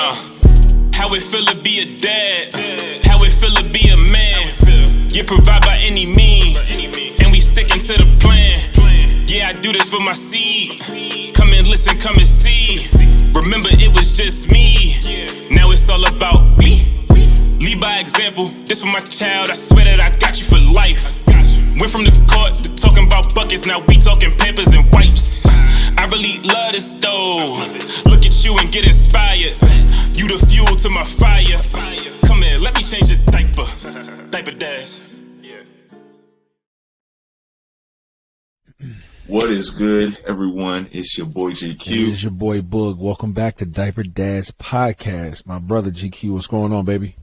How it feel to be a dad, how it feel to be a man. Get provide by any means, and we sticking to the plan. Yeah, I do this for my seed. Come and listen, come and see. Remember, it was just me. Now it's all about me. Lead by example. This for my child. I swear that I got you for life. Went from the court to talking about buckets. Now we talking Pampers and wipes. I really love this though. Look at you and get inspired. You the fuel to my fire. Come here, let me change your diaper. Diaper dash. What is good, everyone? It's your boy GQ. It's your boy Boog. Welcome back to Diaper Dads Podcast. My brother GQ, what's going on, baby?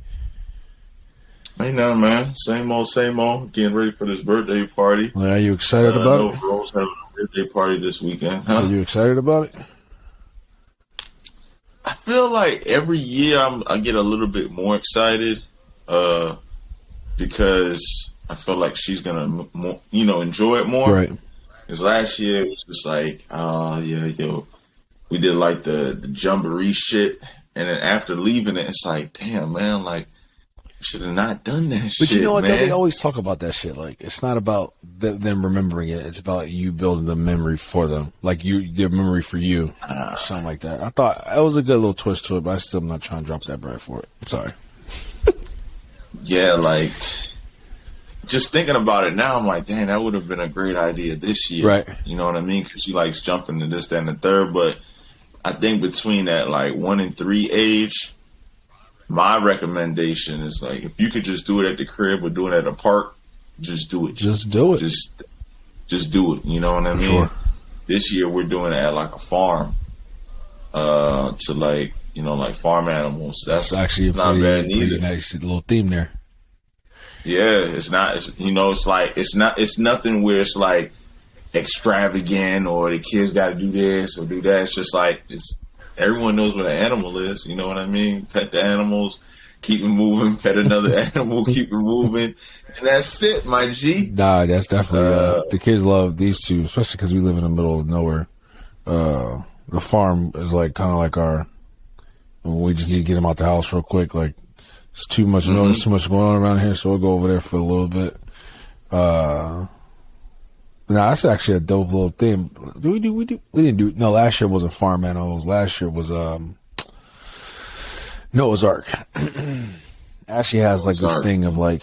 Ain't nothing, man. Same old. Getting ready for this birthday party. Well, are you excited about it? Rose having a birthday party this weekend. Huh? Are you excited about it? I feel like every year I get a little bit more excited because I feel like she's gonna, enjoy it more. Right. Because last year it was just like, we did like the jamboree shit, and then after leaving it, it's like, damn, man, like, should have not done that shit. But you know what, man. they always talk about that shit. Like, it's not about them remembering it. It's about you building the memory for them. Like, their memory for you. Something like that. I thought it was a good little twist to it, but I still am not trying to drop that bread for it. I'm sorry. Yeah, like, just thinking about it now, I'm like, dang, that would have been a great idea this year. Right. You know what I mean? Because she likes jumping to this, that, and the third. But I think between that, like, 1 and 3 age, my recommendation is, like, if you could just do it at the crib or do it at a park, just do it. Just do it. Just do it. You know what I mean? Sure. This year we're doing it at, like, a farm to, like, like farm animals. That's actually not bad pretty either. nice little theme there. Yeah, it's not. It's nothing where it's like extravagant or the kids got to do this or do that. It's just like everyone knows what an animal is. You know what I mean? Pet the animals, keep it moving. Pet another animal, keep it moving, and that's it, my G. Nah, that's definitely the kids love these two, especially because we live in the middle of nowhere. The farm is like kind of like our. We just need to get them out the house real quick. Like, it's too much. There's too much going on around here, so we'll go over there for a little bit. That's actually a dope little thing. We didn't do. No, last year wasn't farm animals. Last year was Noah's Ark. Actually has like this thing of like,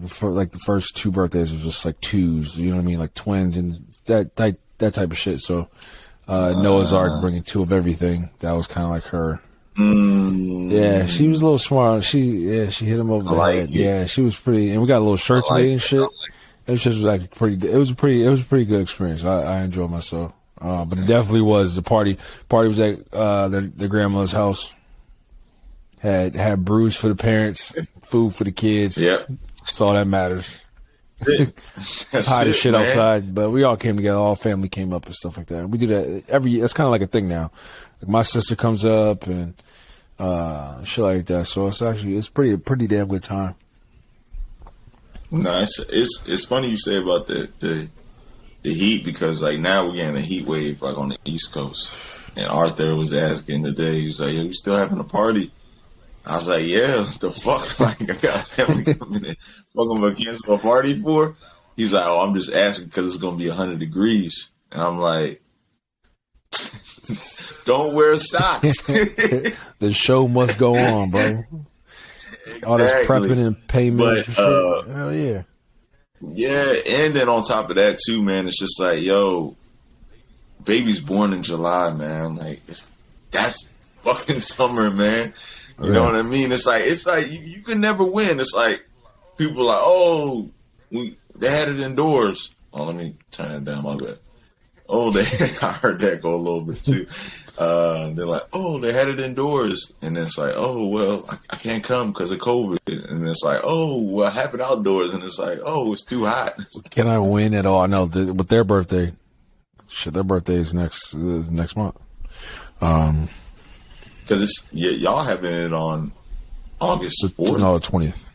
for like the first 2 birthdays was just like twos. You know what I mean, like twins and that type of shit. So Noah's Ark, bringing 2 of everything. That was kind of like her. Yeah, she was a little smart. She hit him over the head. Yeah, she was pretty, and we got little shirts made and shit. It was like pretty. It was a pretty good experience. I enjoyed myself. But it definitely was the party. Party was at their grandmother's house. Had brews for the parents, food for the kids. Yep, that's all that matters. That's hot as shit man. outside, but we all came together. All family came up and stuff like that. We do that every year. It's kind of like a thing now. Like my sister comes up and shit like that. So it's pretty damn good time. No, it's funny you say about the heat, because like now we're getting a heat wave like on the East Coast. And Arthur was asking today, he was like, "Yo, you still having a party?" I was like, "Yeah, the fuck, like I got family coming in. Fuck, I'm gonna cancel a party for?" He's like, "Oh, I'm just asking because it's gonna be 100 degrees." And I'm like, don't wear socks. The show must go on, bro. Exactly. All this prepping and payment for shit. Hell yeah. Yeah, and then on top of that too, man, it's just like, yo, baby's born in July, man. Like, that's fucking summer, man. You know what I mean? It's like you can never win. It's like people are like, oh, they had it indoors. Oh, let me turn it down, my bad. Oh, I heard that go a little bit too. They're like, oh, they had it indoors. And then it's like, oh, well, I can't come because of COVID. And it's like, oh, well, have it outdoors. And it's like, oh, it's too hot. Can I win at all? I know with their birthday, their birthday is next month. Because y'all having it on August 4th. No, 20th.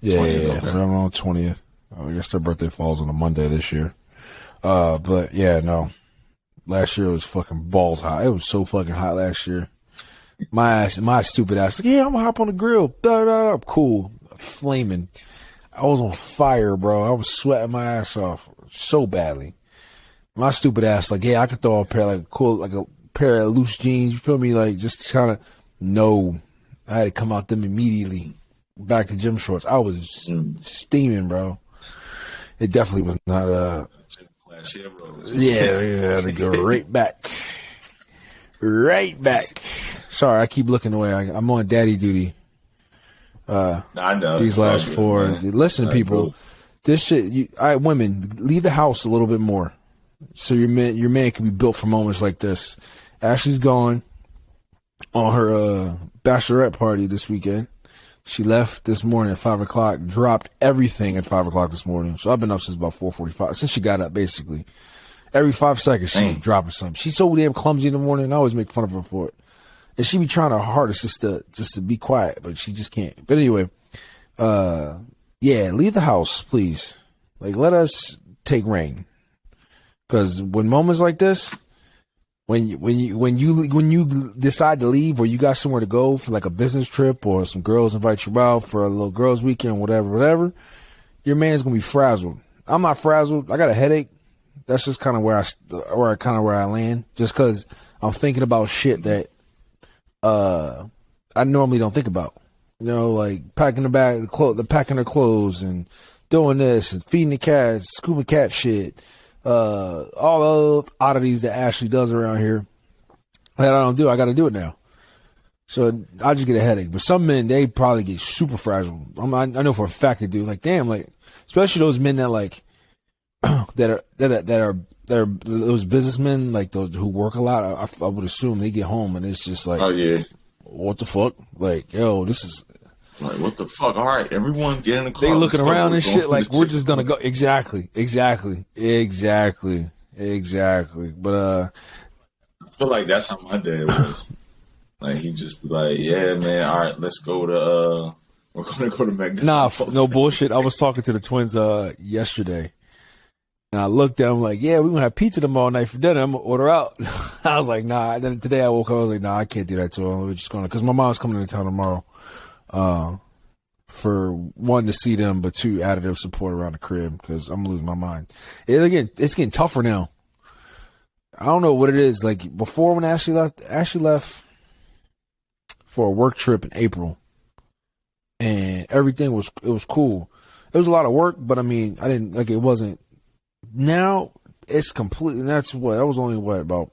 Yeah, 20th, yeah. okay. We're on 20th. I guess their birthday falls on a Monday this year. But yeah, no. Last year was fucking balls hot. It was so fucking hot last year. My stupid ass. Like, yeah, I'm gonna hop on the grill. Da, da, da. Cool. Flaming. I was on fire, bro. I was sweating my ass off so badly. My stupid ass, like, yeah, I could throw a pair a pair of loose jeans. You feel me? Like, just kind of. No, I had to come out them immediately. Back to gym shorts. I was steaming, bro. It definitely was not yeah, to go right back. Right back. Sorry, I keep looking away. I'm on daddy duty. I know. These last 4. Listen, people, this shit, women, leave the house a little bit more. So your man can be built for moments like this. Ashley's gone on her bachelorette party this weekend. She left this morning at 5 o'clock, dropped everything at 5 o'clock this morning. So I've been up since about 4:45, since she got up, basically. Every 5 seconds, she's dropping something. She's so damn clumsy in the morning, and I always make fun of her for it. And she be trying her hardest just to be quiet, but she just can't. But anyway, yeah, leave the house, please. Like, let us take reign. Because when moments like this, when you decide to leave or you got somewhere to go for like a business trip or some girls invite you out for a little girls weekend, whatever, your man's gonna be frazzled. I'm not frazzled. I got a headache. That's just kind of where I land. Just because I'm thinking about shit that I normally don't think about. You know, like packing packing their clothes and doing this and feeding the cats, scuba cat shit. All the oddities that Ashley does around here that I don't do, I got to do it now. So I just get a headache. But some men, they probably get super fragile. I know for a fact they do. Like, damn, like, especially those men that like that are those businessmen, like those who work a lot. I would assume they get home and it's just like, oh yeah, what the fuck? Like, yo, this is. Like, what the fuck? All right, everyone get in the car. They looking around and shit like, we're just going to go. Exactly. But, I feel like that's how my dad was. Like, he just be like, yeah, man, all right, let's go to, we're going to go to McDonald's. Nah, no bullshit. I was talking to the twins, yesterday. And I looked at them like, yeah, we're going to have pizza tomorrow night for dinner. I'm going to order out. I was like, nah. And then today I woke up, I was like, nah, I can't do that to him. We're just going to, because my mom's coming into town tomorrow. For one, to see them, but two, additive support around the crib because I'm losing my mind. It's getting tougher now. I don't know what it is. Like before, when Ashley left for a work trip in April, and everything was cool. It was a lot of work, but I mean, I didn't like it. Wasn't. Now it's completely. That was only about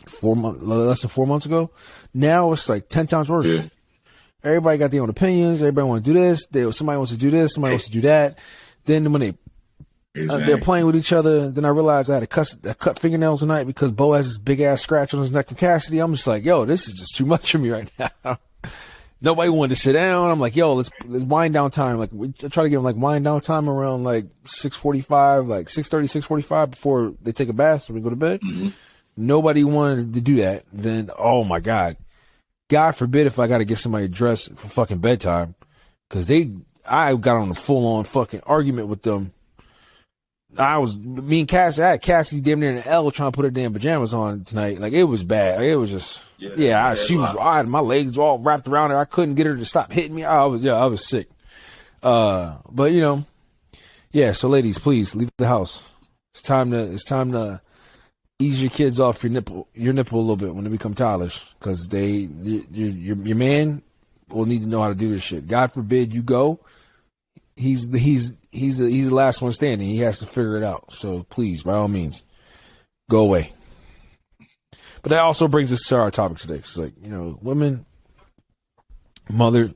4 months, less than 4 months ago. Now it's like 10 times worse. Yeah. Everybody got their own opinions. Everybody want to do this. Somebody wants to do this. Somebody wants to do that. Then when they're playing with each other, then I realized I had to cut fingernails tonight because Bo has this big ass scratch on his neck from Cassidy. I'm just like, yo, this is just too much for me right now. Nobody wanted to sit down. I'm like, yo, let's wind down time. Like we try to give them like wind down time around like 6:45, like 6:30, 6:45 before they take a bath so we go to bed. Mm-hmm. Nobody wanted to do that. Then, oh my God forbid if I got to get somebody dressed for fucking bedtime, because I got on a full on fucking argument with them. Me and Cassidy, I had Cassidy damn near in an L trying to put her damn pajamas on tonight. Like it was bad. Like, it was just, I had my legs all wrapped around her. I couldn't get her to stop hitting me. I was sick. But you know, yeah. So ladies, please leave the house. It's time to ease your kids off your nipple a little bit when they become toddlers, because your man will need to know how to do this shit. God forbid you go, he's the last one standing. He has to figure it out. So please, by all means, go away. But that also brings us to our topic today. It's like, you know, women, mothers,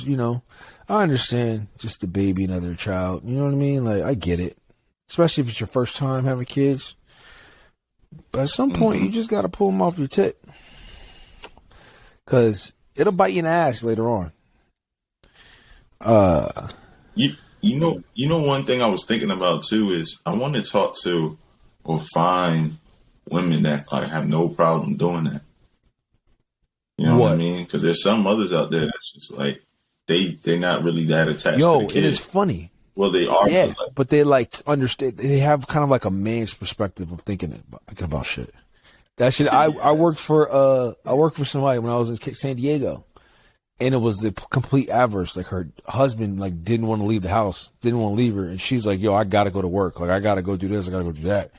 you know, I understand just the baby and other child. You know what I mean? Like, I get it, especially if it's your first time having kids. But at some point, you just got to pull them off your tit, because it'll bite you in the ass later on. You know, one thing I was thinking about too is I want to talk to or find women that like have no problem doing that. You know what I mean? Because there's some others out there that's just like they're not really that attached to the kids. It is funny. Well, they are. Yeah, but they like understand. They have kind of like a man's perspective of thinking about shit. That shit. I worked for somebody when I was in San Diego, and it was the complete adverse. Like her husband like didn't want to leave the house, didn't want to leave her, and she's like, "Yo, I gotta go to work. Like I gotta go do this. I gotta go do that."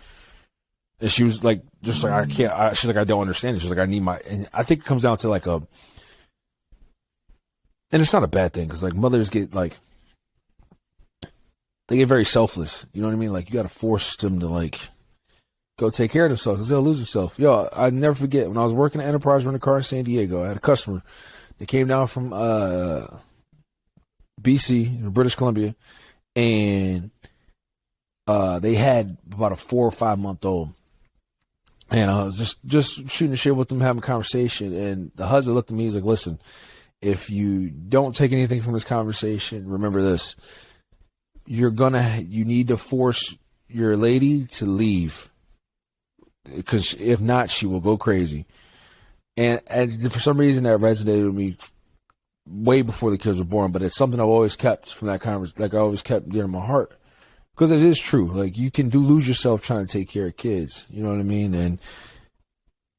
And she was like, just like I can't. She's like, I don't understand it. She's like, I need my. And I think it comes down to like a, and it's not a bad thing because like mothers get like, they get very selfless. You know what I mean? Like you got to force them to like go take care of themselves because they'll lose themselves. Yo, I never forget when I was working at Enterprise renting a car in San Diego. I had a customer that came down from BC, British Columbia, and they had about a 4 or 5 month old. And I was just shooting the shit with them, having a conversation. And the husband looked at me. He's like, listen, if you don't take anything from this conversation, remember this. You need to force your lady to leave. Because if not, she will go crazy. And for some reason, that resonated with me way before the kids were born. But it's something I've always kept from that conversation. Like I always kept dear to my heart. Because it is true. Like, you can lose yourself trying to take care of kids. You know what I mean? And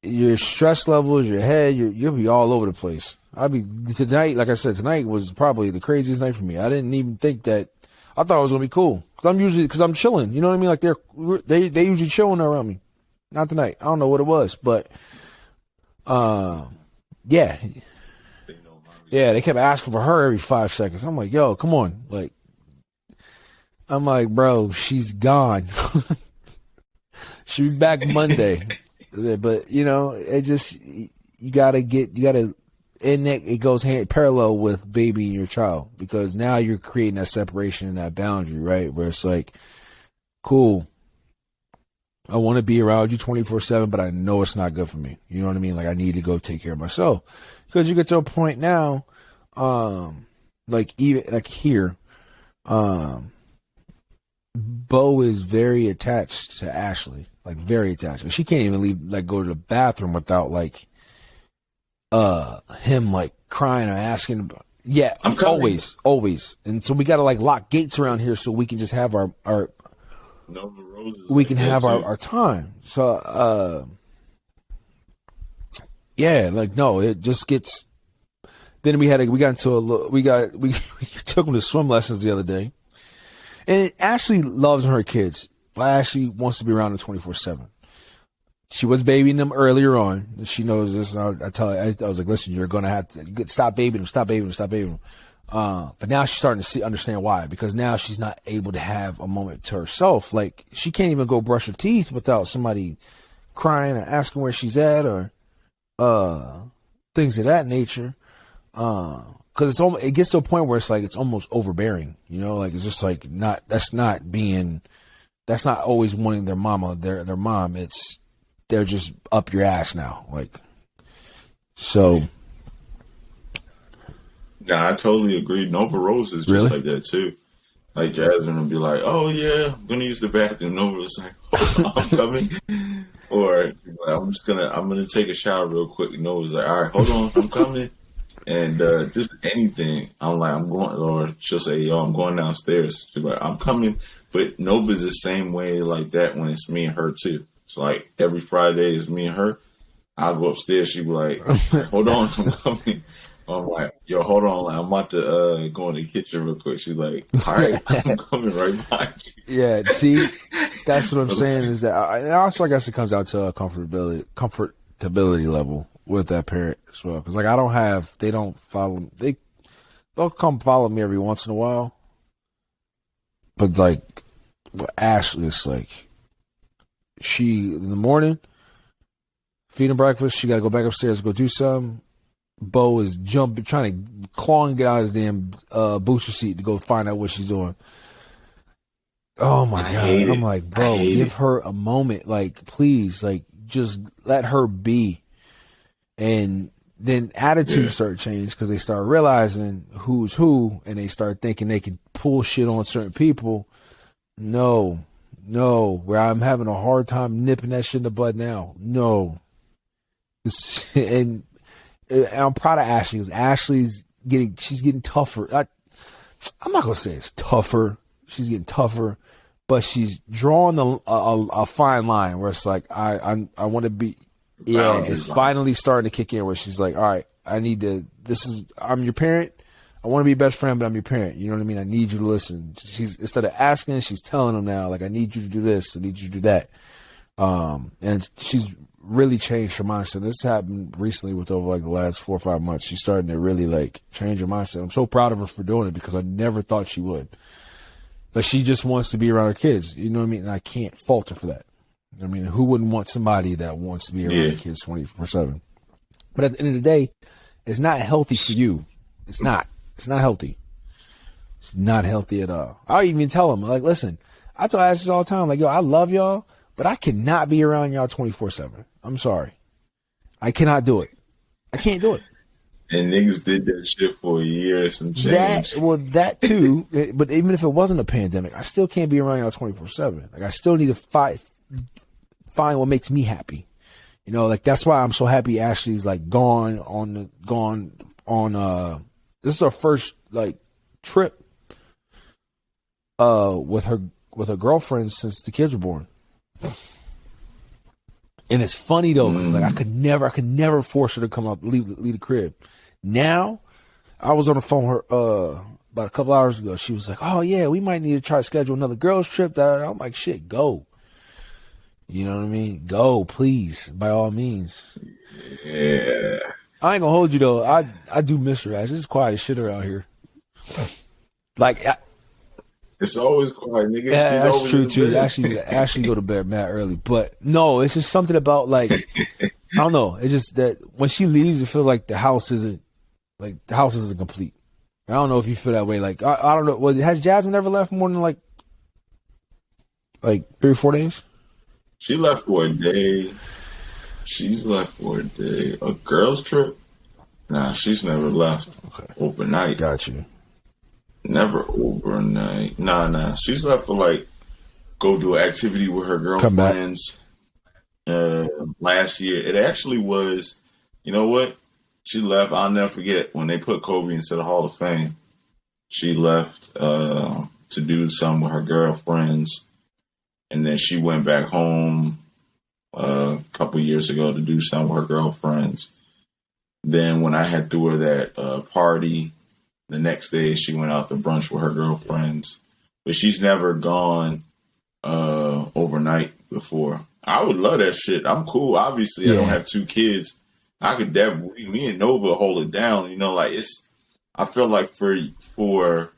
your stress levels, your head, you'll be all over the place. Tonight, like I said, tonight was probably the craziest night for me. I didn't even think that, I thought it was going to be cool. Because I'm chilling. You know what I mean? Like, they usually chilling around me. Not tonight. I don't know what it was. But, yeah. Yeah, they kept asking for her every 5 seconds. I'm like, yo, come on. Like, I'm like, bro, she's gone. She'll be back Monday. But, you know, it just, and it goes parallel with baby and your child, because now you're creating that separation and that boundary, right? Where it's like, cool, I want to be around you 24/7, but I know it's not good for me. You know what I mean? Like, I need to go take care of myself. Because you get to a point now, like here, Bo is very attached to Ashley, like very attached. And she can't even go to the bathroom without him like crying or asking. Yeah, always. And so we got to like lock gates around here so we can just have our we can have our time. So yeah, like no, it just gets. Then we took him to swim lessons the other day. And Ashley loves her kids, but Ashley wants to be around them 24/7. She was babying them earlier on. She knows this. And I tell her, I was like, listen, you're going to have to stop babying them. But now she's starting to understand why, because now she's not able to have a moment to herself. Like, she can't even go brush her teeth without somebody crying or asking where she's at or things of that nature. Because it gets to a point where it's like it's almost overbearing, you know, like it's just like that's not always wanting their mama, their mom. They're just up your ass now, like. So. Yeah, I totally agree. Nova Rose is just like that too. Like Jasmine will be like, "Oh yeah, I'm gonna use the bathroom." Nova's like, "Oh, I'm coming," or I'm gonna take a shower real quick. Nova's like, "All right, hold on, I'm coming." And just anything, I'm like, I'm going, or she'll say, yo, I'm going downstairs. She's like, I'm coming. But Nova's the same way like that when it's me and her too. So like every Friday is me and her. I'll go upstairs. She'll be like, hold on, I'm coming. I'm like, yo, hold on. Like, I'm about to go in the kitchen real quick. She's like, all right, I'm coming right behind you. Yeah, see, that's what I'm saying is that, and also I guess it comes out to a comfortability level with that parent as well, because like they'll come follow me every once in a while, but like with Ashley, it's like she in the morning feed him breakfast, she gotta go back upstairs, go do something. Bo is jumping, trying to claw and get out of his damn booster seat to go find out what she's doing. Oh my God, I'm like, bro, give her a moment, like please, like just let her be. And then attitudes start to change because they start realizing who's who, and they start thinking they can pull shit on certain people. No, where I'm having a hard time nipping that shit in the bud now. No. And I'm proud of Ashley because Ashley's getting tougher. I'm not going to say it's tougher. She's getting tougher, but she's drawing a fine line where it's like, I want to be, Yeah, it's finally starting to kick in where she's like, all right, I'm your parent. I want to be a best friend, but I'm your parent. You know what I mean? I need you to listen. She's, instead of asking, she's telling them now, like, I need you to do this. I need you to do that. And she's really changed her mindset. This happened recently with over like the last 4 or 5 months. She's starting to really like change her mindset. I'm so proud of her for doing it because I never thought she would. Like, she just wants to be around her kids. You know what I mean? And I can't fault her for that. I mean, who wouldn't want somebody that wants to be around their kids 24/7? But at the end of the day, it's not healthy for you. It's not. It's not healthy. It's not healthy at all. I even tell them, like, listen, I tell Ashley all the time, like, yo, I love y'all, but I cannot be around y'all 24/7. I'm sorry. I cannot do it. I can't do it. And niggas did that shit for a year or some change. That too. But even if it wasn't a pandemic, I still can't be around y'all 24/7. Like, I still need to find what makes me happy. You know, like, that's why I'm so happy Ashley's like gone on this is our first like trip with her girlfriend since the kids were born. And it's funny though, because like I could never force her to come up, leave the crib. Now, I was on the phone with her about a couple hours ago. She was like, "Oh yeah, we might need to try to schedule another girls trip." I'm like, "Shit, go." You know what I mean? Go, please, by all means. Yeah. I ain't gonna hold you though. I do miss her. It's quiet as shit around here. Like, it's always quiet, nigga. Yeah, that's true too. Ashley go to bed mad early, but no, it's just something about like I don't know. It's just that when she leaves, it feels like the house isn't complete. I don't know if you feel that way. Like I don't know. Well, has Jasmine ever left more than like 3 or 4 days? She left for a day. She's left for a day. A girls trip? Nah, she's never left overnight. Got you. Never overnight. Nah. She's left for like go do an activity with her girlfriends. Last year, it actually was. You know what? She left. I'll never forget when they put Kobe into the Hall of Fame. She left to do something with her girlfriends, and then she went back home a couple years ago to do something with her girlfriends. Then when I had threw her that party, the next day she went out to brunch with her girlfriends. But she's never gone overnight before. I would love that shit. I'm cool. Obviously, I don't have 2 kids. I could definitely, me and Nova hold it down. You know, like I feel like for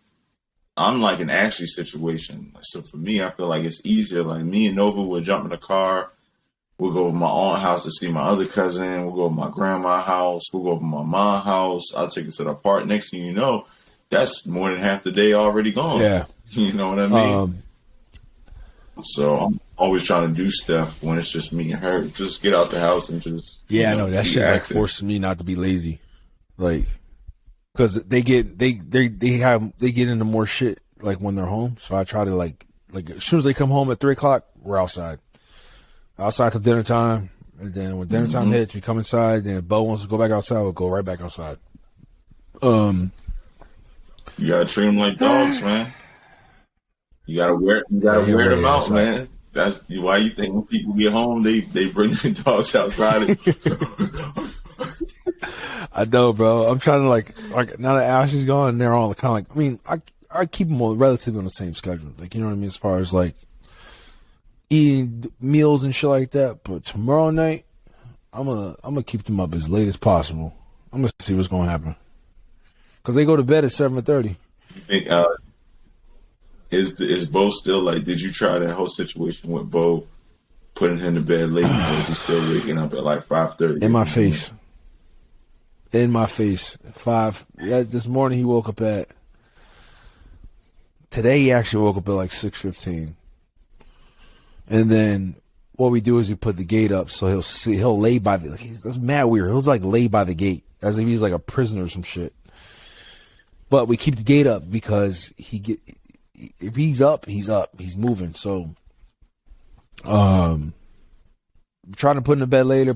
I'm like an Ashley situation. So for me, I feel like it's easier. Like me and Nova would jump in the car. We'll go to my aunt's house to see my other cousin. We'll go to my grandma's house. We'll go to my mom's house. I'll take it to the park. Next thing you know, that's more than half the day already gone. Yeah. You know what I mean? So I'm always trying to do stuff when it's just me and her. Just get out the house and just I know that shit's like forcing me not to be lazy, like because they get into more shit like when they're home. So I try to like as soon as they come home at 3:00, we're outside till dinner time, and then when dinner time hits, we come inside. Then if Bo wants to go back outside, we'll go right back outside. You gotta treat them like dogs, man. You gotta wear them out, man. That's why you think when people get home, they bring the dogs outside. I know, bro. I'm trying to like now that Ashley's gone, they're all kind of like. I mean, I keep them all relatively on the same schedule, like, you know what I mean, as far as like eating meals and shit like that. But tomorrow night, I'm gonna keep them up as late as possible. I'm gonna see what's gonna happen because they go to bed at 7:30. You think is Bo still like? Did you try that whole situation with Bo putting him to bed late because he's still waking up at like 5:30? In my face. 5. Yeah, this morning he woke up at. Today he actually woke up at like 6:15. And then what we do is we put the gate up so he'll lay by the. That's mad weird. He'll like lay by the gate as if he's like a prisoner or some shit. But we keep the gate up because if he's up, he's moving. So, trying to put in the bed later.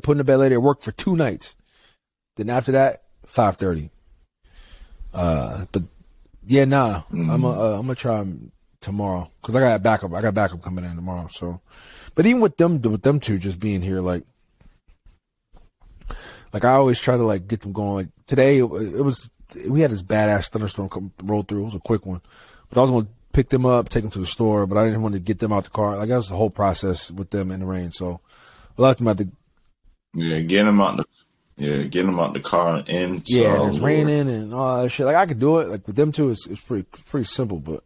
It worked for 2 nights. Then after that, 5:30. But yeah, nah. I'm gonna try tomorrow because I got backup. I got backup coming in tomorrow. So, but even with them two just being here, like Like I always try to like get them going. Like today, we had this badass thunderstorm roll through. It was a quick one, but I was going to pick them up, take them to the store, but I didn't want to get them out the car. Like that was the whole process with them in the rain. So I left them at the getting them out the car and and it's raining and all that shit. Like I could do it. Like with them two, it's pretty simple. But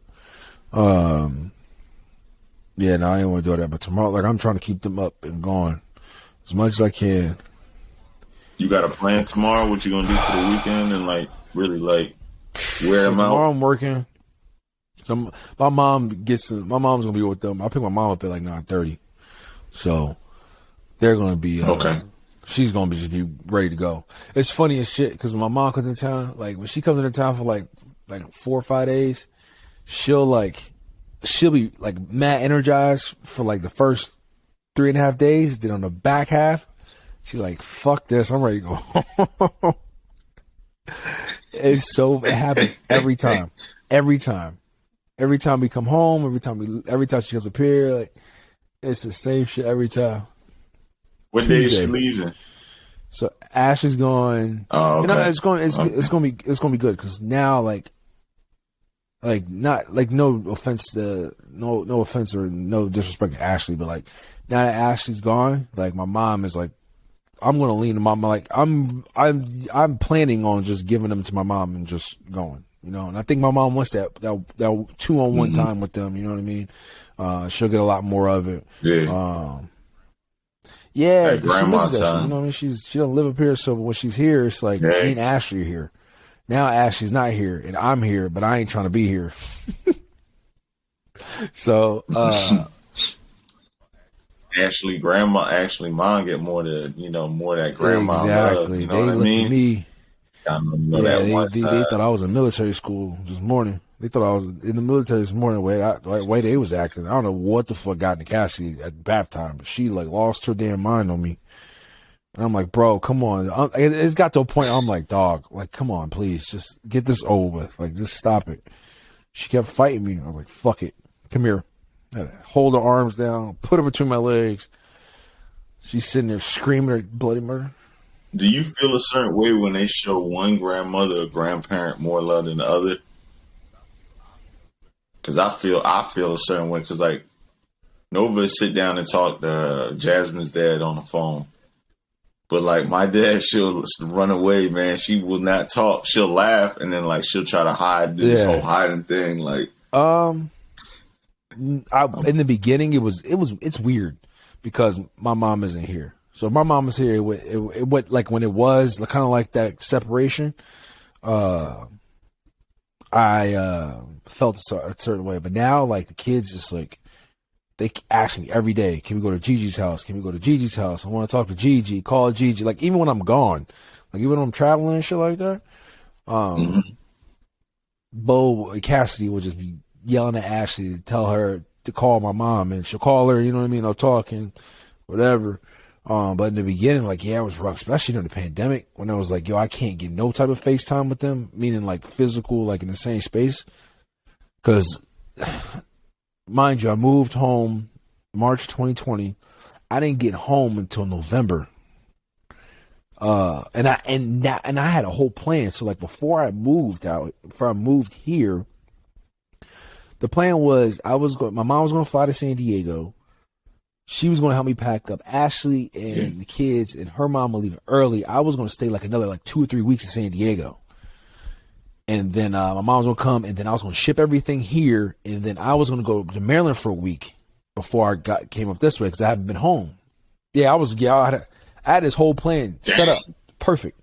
yeah, no, I didn't want to do that. But tomorrow, like I'm trying to keep them up and going as much as I can. You got a plan tomorrow? What you gonna do for the weekend and like really like wear them out? Tomorrow I'm working. So my mom's gonna be with them. I'll pick my mom up at like 9:30. So they're gonna be okay. She's gonna just be ready to go. It's funny as shit because when my mom comes in town, like when she comes into town for like 4 or 5 days, she'll be like mad energized for like the first 3.5 days. Then on the back half, she's like, "Fuck this, I'm ready to go." It happens every time. Every time we come home, every time she comes up here, like it's the same shit every time. What day is she leaving? So Ashley's going. Oh, okay. You know, it's gonna be good because now like not like no offense or no disrespect to Ashley, but like now that Ashley's gone, like my mom is like, I'm gonna lean to my mom. Like I'm planning on just giving them to my mom and just going. You know, and I think my mom wants that 2-on-1 time with them. You know what I mean? She'll get a lot more of it. Yeah. Yeah, Hey, grandma she time. you know, what I mean, she don't live up here, so when she's here, it's like me and Ashley are here. Now Ashley's not here, and I'm here, but I ain't trying to be here. So, Ashley, mom get more of that grandma exactly. love. You know they what I mean? At me. They Side. thought I was in military school this morning. They thought I was in the military this morning. The way they was acting, I don't know what the fuck got into Cassie at bath time, but she like lost her damn mind on me. And I'm like, bro, come on. It's got to a point. I'm like, dog, like, come on, please, just get this over with. Like, just stop it. She kept fighting me. I was like, fuck it, come here. I had to hold her arms down, put her between my legs. She's sitting there screaming her bloody murder. Do you feel a certain way when they show one grandmother or grandparent more love than the other? Because I feel a certain way. Because like Nova sit down and talk to Jasmine's dad on the phone, but like my dad, she'll run away, man. She will not talk. She'll laugh and then like she'll try to hide, do this whole hiding thing. Like, in the beginning, it's weird because my mom isn't here. So if my mom was here, it went like when it was kind of like that separation. I felt a certain way, but now like the kids just like they ask me every day, "Can we go to Gigi's house? Can we go to Gigi's house? I want to talk to Gigi. Call Gigi." Like even when I'm gone, like even when I'm traveling and shit like that, Bo Cassidy will just be yelling at Ashley to tell her to call my mom, and she'll call her. You know what I mean? They'll talk and whatever. But in the beginning, like, yeah, it was rough, especially during the pandemic when I was like, yo, I can't get no type of FaceTime with them, meaning like physical, like in the same space. Because, mind you, I moved home March 2020. I didn't get home until November. And I had a whole plan. So like before I moved here, the plan was my mom was going to fly to San Diego. She was going to help me pack up Ashley and the kids, and her mom will leave early. I was going to stay like another 2 or 3 weeks in San Diego. And then my mom was going to come, and then I was going to ship everything here, and then I was going to go to Maryland for a week before I came up this way because I haven't been home. Yeah, I had this whole plan set up. Perfect.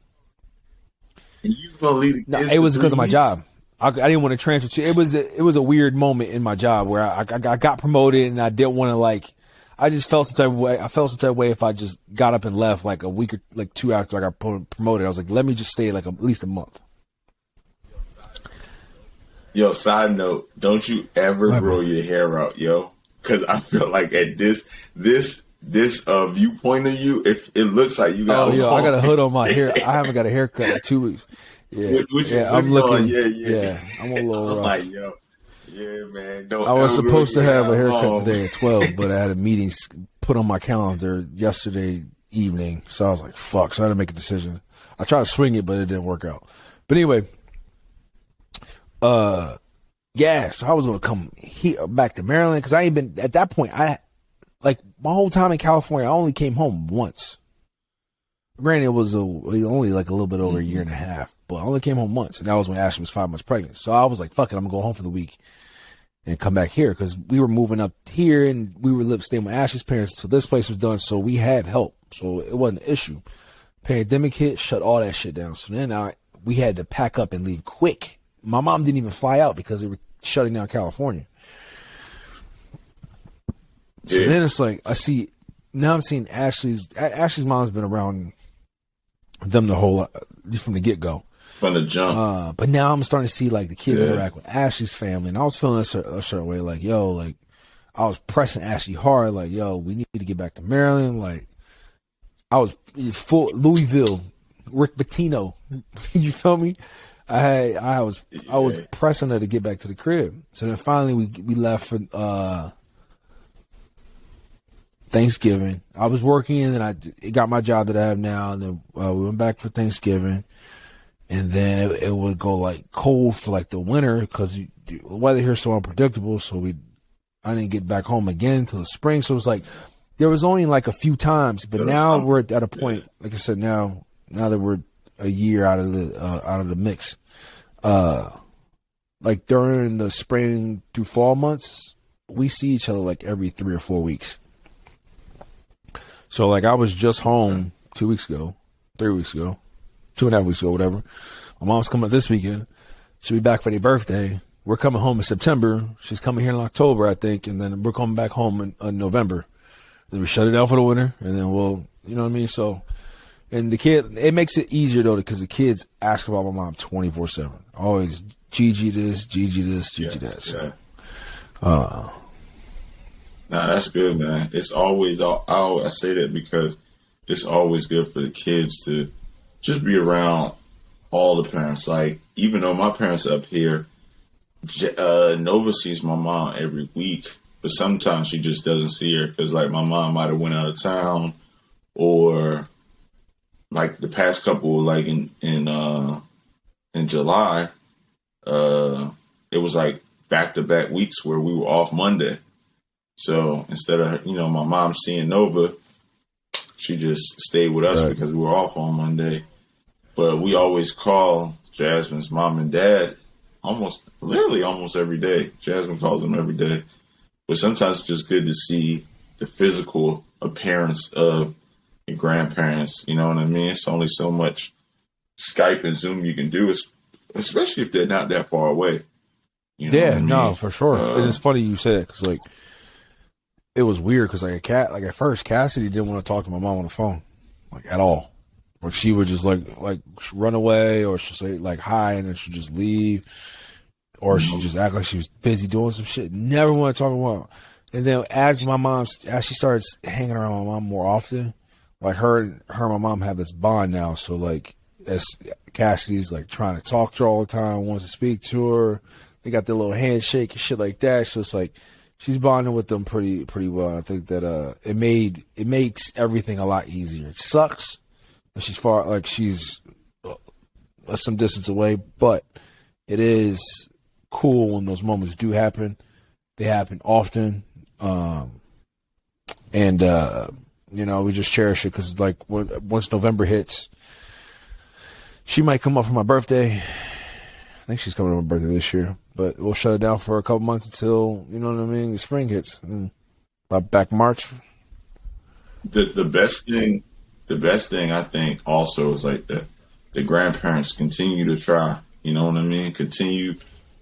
And you gonna leave the kids it was because of my weeks? job. I didn't want to transfer to. It was a weird moment in my job where I got promoted, and I didn't want to like. I just felt some type of way. I felt some type of way if I just got up and left like a week or like 2 after I got promoted. I was like, let me just stay like at least a month. Yo, side note, don't you ever grow your hair out, yo. Because I feel like at this viewpoint of you, if it looks like you got I got a hood on my hair. I haven't got a haircut in 2 weeks. Yeah, I'm looking. Yeah, I'm a little rough. Like, yo. Yeah, man. I was supposed to have a haircut today at 12, but I had a meeting put on my calendar yesterday evening. So I was like, fuck. So I had to make a decision. I tried to swing it, but it didn't work out. But anyway, yeah, so I was going to come here back to Maryland because I ain't been, at that point, like my whole time in California, I only came home once. Granted, it was only like a little bit over a year and a half, but I only came home once. And that was when Ashley was 5 months pregnant. So I was like, fuck it, I'm going to go home for the week and come back here because we were moving up here and we were staying with Ashley's parents till this place was done. So we had help. So it wasn't an issue. Pandemic hit, shut all that shit down. So then we had to pack up and leave quick. My mom didn't even fly out because they were shutting down California. So then it's like, I'm seeing Ashley's mom's been around them the whole, from the get-go. From the jump. But now I'm starting to see like the kids interact with Ashley's family. And I was feeling a certain way, like, yo, like I was pressing Ashley hard, like, yo, we need to get back to Maryland. Like I was full Louisville, Rick Pitino. You feel me? I was pressing her to get back to the crib. So then finally we left for Thanksgiving. I was working and then I got my job that I have now. And then we went back for Thanksgiving. And then it would go like cold for like the winter because the weather here is so unpredictable. So I didn't get back home again until the spring. So it was like there was only like a few times, but now we're at a point. Like I said, now that we're a year out of the mix, like during the spring through fall months, we see each other like every 3 or 4 weeks. So like I was just home 2 weeks ago, 3 weeks ago, 2.5 weeks ago, whatever. My mom's coming up this weekend. She'll be back for their birthday. We're coming home in September. She's coming here in October, I think, and then we're coming back home in November. Then we shut it down for the winter, and then we'll, you know what I mean? So, and the kid, it makes it easier though because the kids ask about my mom 24/7. Always Gigi this, Gigi this, Gigi that. So, Nah, that's good, man. It's always, I say that because it's always good for the kids to just be around all the parents. Like, even though my parents are up here, Nova sees my mom every week, but sometimes she just doesn't see her because, like, my mom might have went out of town, or like the past couple, like in July, it was like back-to-back weeks where we were off Monday. So instead of, my mom seeing Nova, she just stayed with us because we were off on Monday. But we always call Jasmine's mom and dad literally almost every day. Jasmine calls them every day. But sometimes it's just good to see the physical appearance of your grandparents. You know what I mean? It's only so much Skype and Zoom you can do, especially if they're not that far away. You know what I mean? No, for sure. It's funny you say that because, like, it was weird because, like, at first, Cassidy didn't want to talk to my mom on the phone, like, at all. Like, she would just, like run away, or she'd say, like, hi, and then she'd just leave. Or she'd just act like she was busy doing some shit. Never want to talk about it. And then as she started hanging around my mom more often, like, her and my mom have this bond now. So, like, as Cassidy's, like, trying to talk to her all the time, wants to speak to her. They got their little handshake and shit like that. So it's like, she's bonding with them pretty well. I think that it makes everything a lot easier. It sucks that she's some distance away, but it is cool when those moments do happen. They happen often, and we just cherish it because, like, once November hits, she might come up for my birthday. I think she's coming on my birthday this year. But we'll shut it down for a couple months until, you know what I mean, the spring hits. And by back March. The best thing I think also is like the grandparents continue to try. You know what I mean? Continue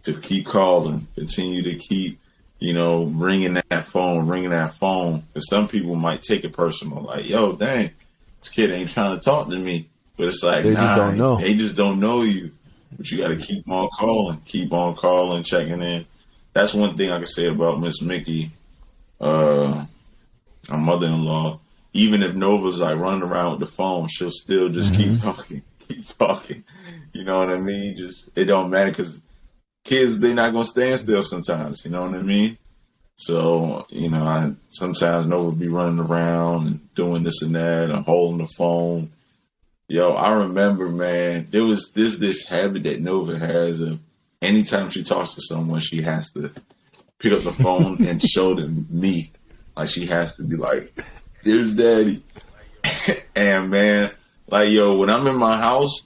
to keep calling. Continue to keep, ringing that phone. Because some people might take it personal. Like, yo, dang, this kid ain't trying to talk to me. But it's like, they just don't know. They just don't know you. But you got to keep on calling, checking in. That's one thing I can say about Miss Mickey, our mother-in-law. Even if Nova's like running around with the phone, she'll still just keep talking. You know what I mean? Just, it don't matter because kids, they're not going to stand still sometimes. You know what I mean? So, I sometimes Nova be running around and doing this and that and holding the phone. Yo, I remember, man, there was this habit that Nova has of anytime she talks to someone, she has to pick up the phone and show them me. Like, she has to be like, there's daddy. And, man, like, yo, when I'm in my house,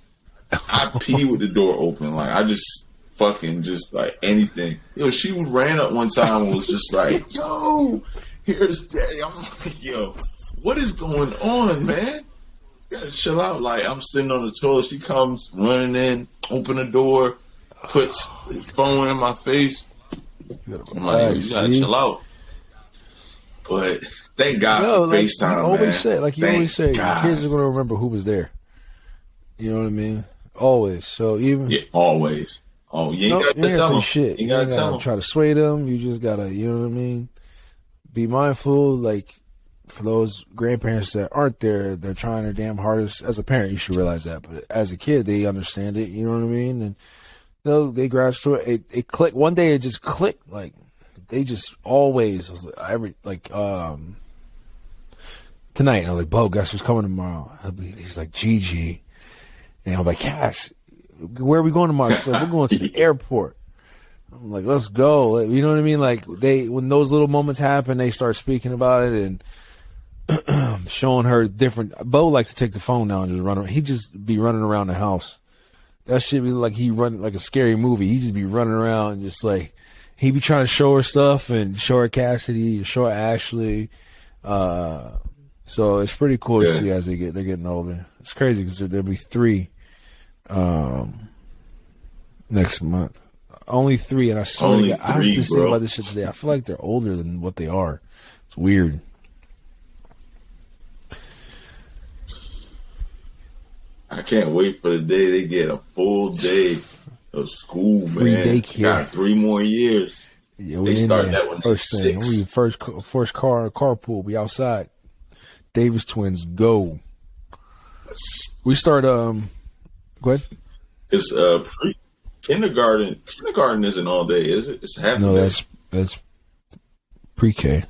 I pee with the door open. Like, I just fucking just like anything. Yo, she ran up one time and was just like, yo, here's daddy. I'm like, yo, what is going on, man? You gotta chill out. Like, I'm sitting on the toilet. She comes running in, open the door, puts the phone in my face. I'm like, you gotta chill out. But thank God for FaceTime, you always man. say, like you always say, your kids are gonna remember who was there. You know what I mean? Always. So even always. Oh, you ain't gotta tell them shit. You ain't gotta try to sway them. You just gotta, you know what I mean? Be mindful. Like, for those grandparents that aren't there, they're trying their damn hardest. As a parent, you should realize that. But as a kid, they understand it. You know what I mean? And they grasp to it. It clicked. One day, it just clicked. Like, they just always tonight. I'm like, Bo, guess who's coming tomorrow? He's like, Gigi. And I'm like, Cass, where are we going tomorrow? She's like, we're going to the airport. I'm like, let's go. You know what I mean? Like, when those little moments happen, they start speaking about it and showing her different. Bo likes to take the phone now and just run around. He just be running around the house. That shit be like he run like a scary movie. He just be running around and just like, he be trying to show her stuff and show her Cassidy, show her Ashley. So it's pretty cool to see as they're getting older. It's crazy because there'll be 3 next month. Only 3, and I swear I was just thinking about this shit today. I feel like they're older than what they are. It's weird. I can't wait for the day they get a full day of school, Free man. daycare. Got 3 more years. Yeah, they start that when first thing. We first carpool. We outside. Davis twins go. We start. Go ahead. It's kindergarten. Kindergarten isn't all day, is it? It's half. No, that's pre-K.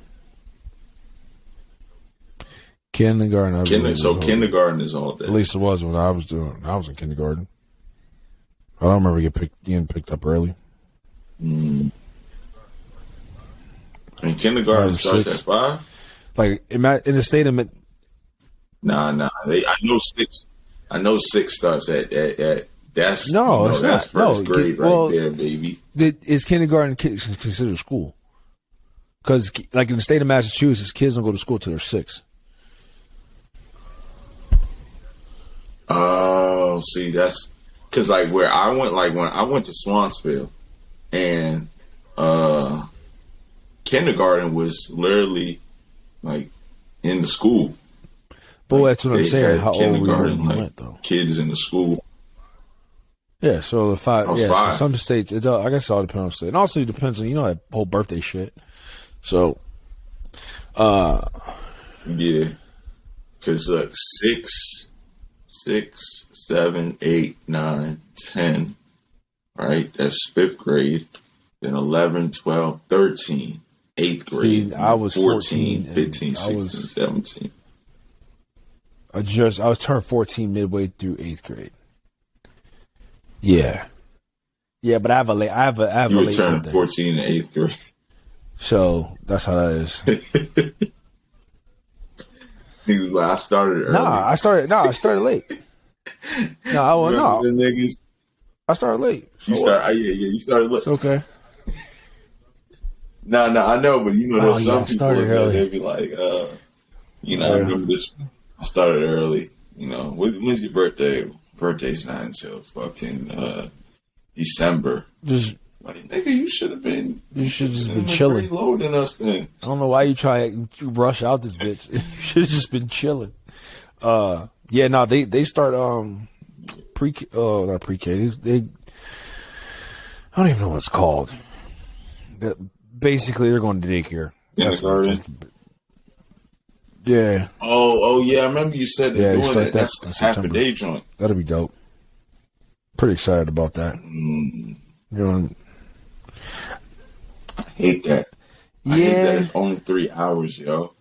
Kindergarten. Kindergarten is all day. At least it was when I was in kindergarten. I don't remember getting picked up early. And kindergarten starts at 5. Like in the state of Nah. I know 6 starts at that's it's that's not. First grade right there, baby. Is kindergarten considered school? Because like in the state of Massachusetts, kids don't go to school till they're 6. Oh, see, that's because like where I went, like when I went to Swansville, and kindergarten was literally like in the school. But that's what I'm saying. How old were you when you went, though? Kids in the school. Yeah, so the 5. Yeah, 5. So some states. I guess it all depends on the state, and also it depends on that whole birthday shit. So, yeah, because 6, 7, 8, 9, 10. Right, that's 5th grade. Then 11, 12, 13, 8th grade. See, I was 14, 15, 16, 17. I was turned 14 midway through 8th grade. Yeah, but I have a late birthday. 14 in 8th grade. So that's how that is. He was like, I started early. I started late. I started late. So you started late. It's okay. No, I know, but there's some people that they be like, I remember this. I started early. When's your birthday? Birthday's not until fucking December. Just like, nigga, you should have been. You should just been chilling. Lower than us then. I don't know why you try to rush out this bitch. You should have just been chilling. They start not pre-K. They I don't even know what it's called. Basically, they're going to daycare. Kindergarten. Yeah. Oh yeah. I remember you said they're doing that. That's half a day joint. That'll be dope. Pretty excited about that. Mm. You know, I hate that. I hate that Yeah. it's only 3 hours, yo.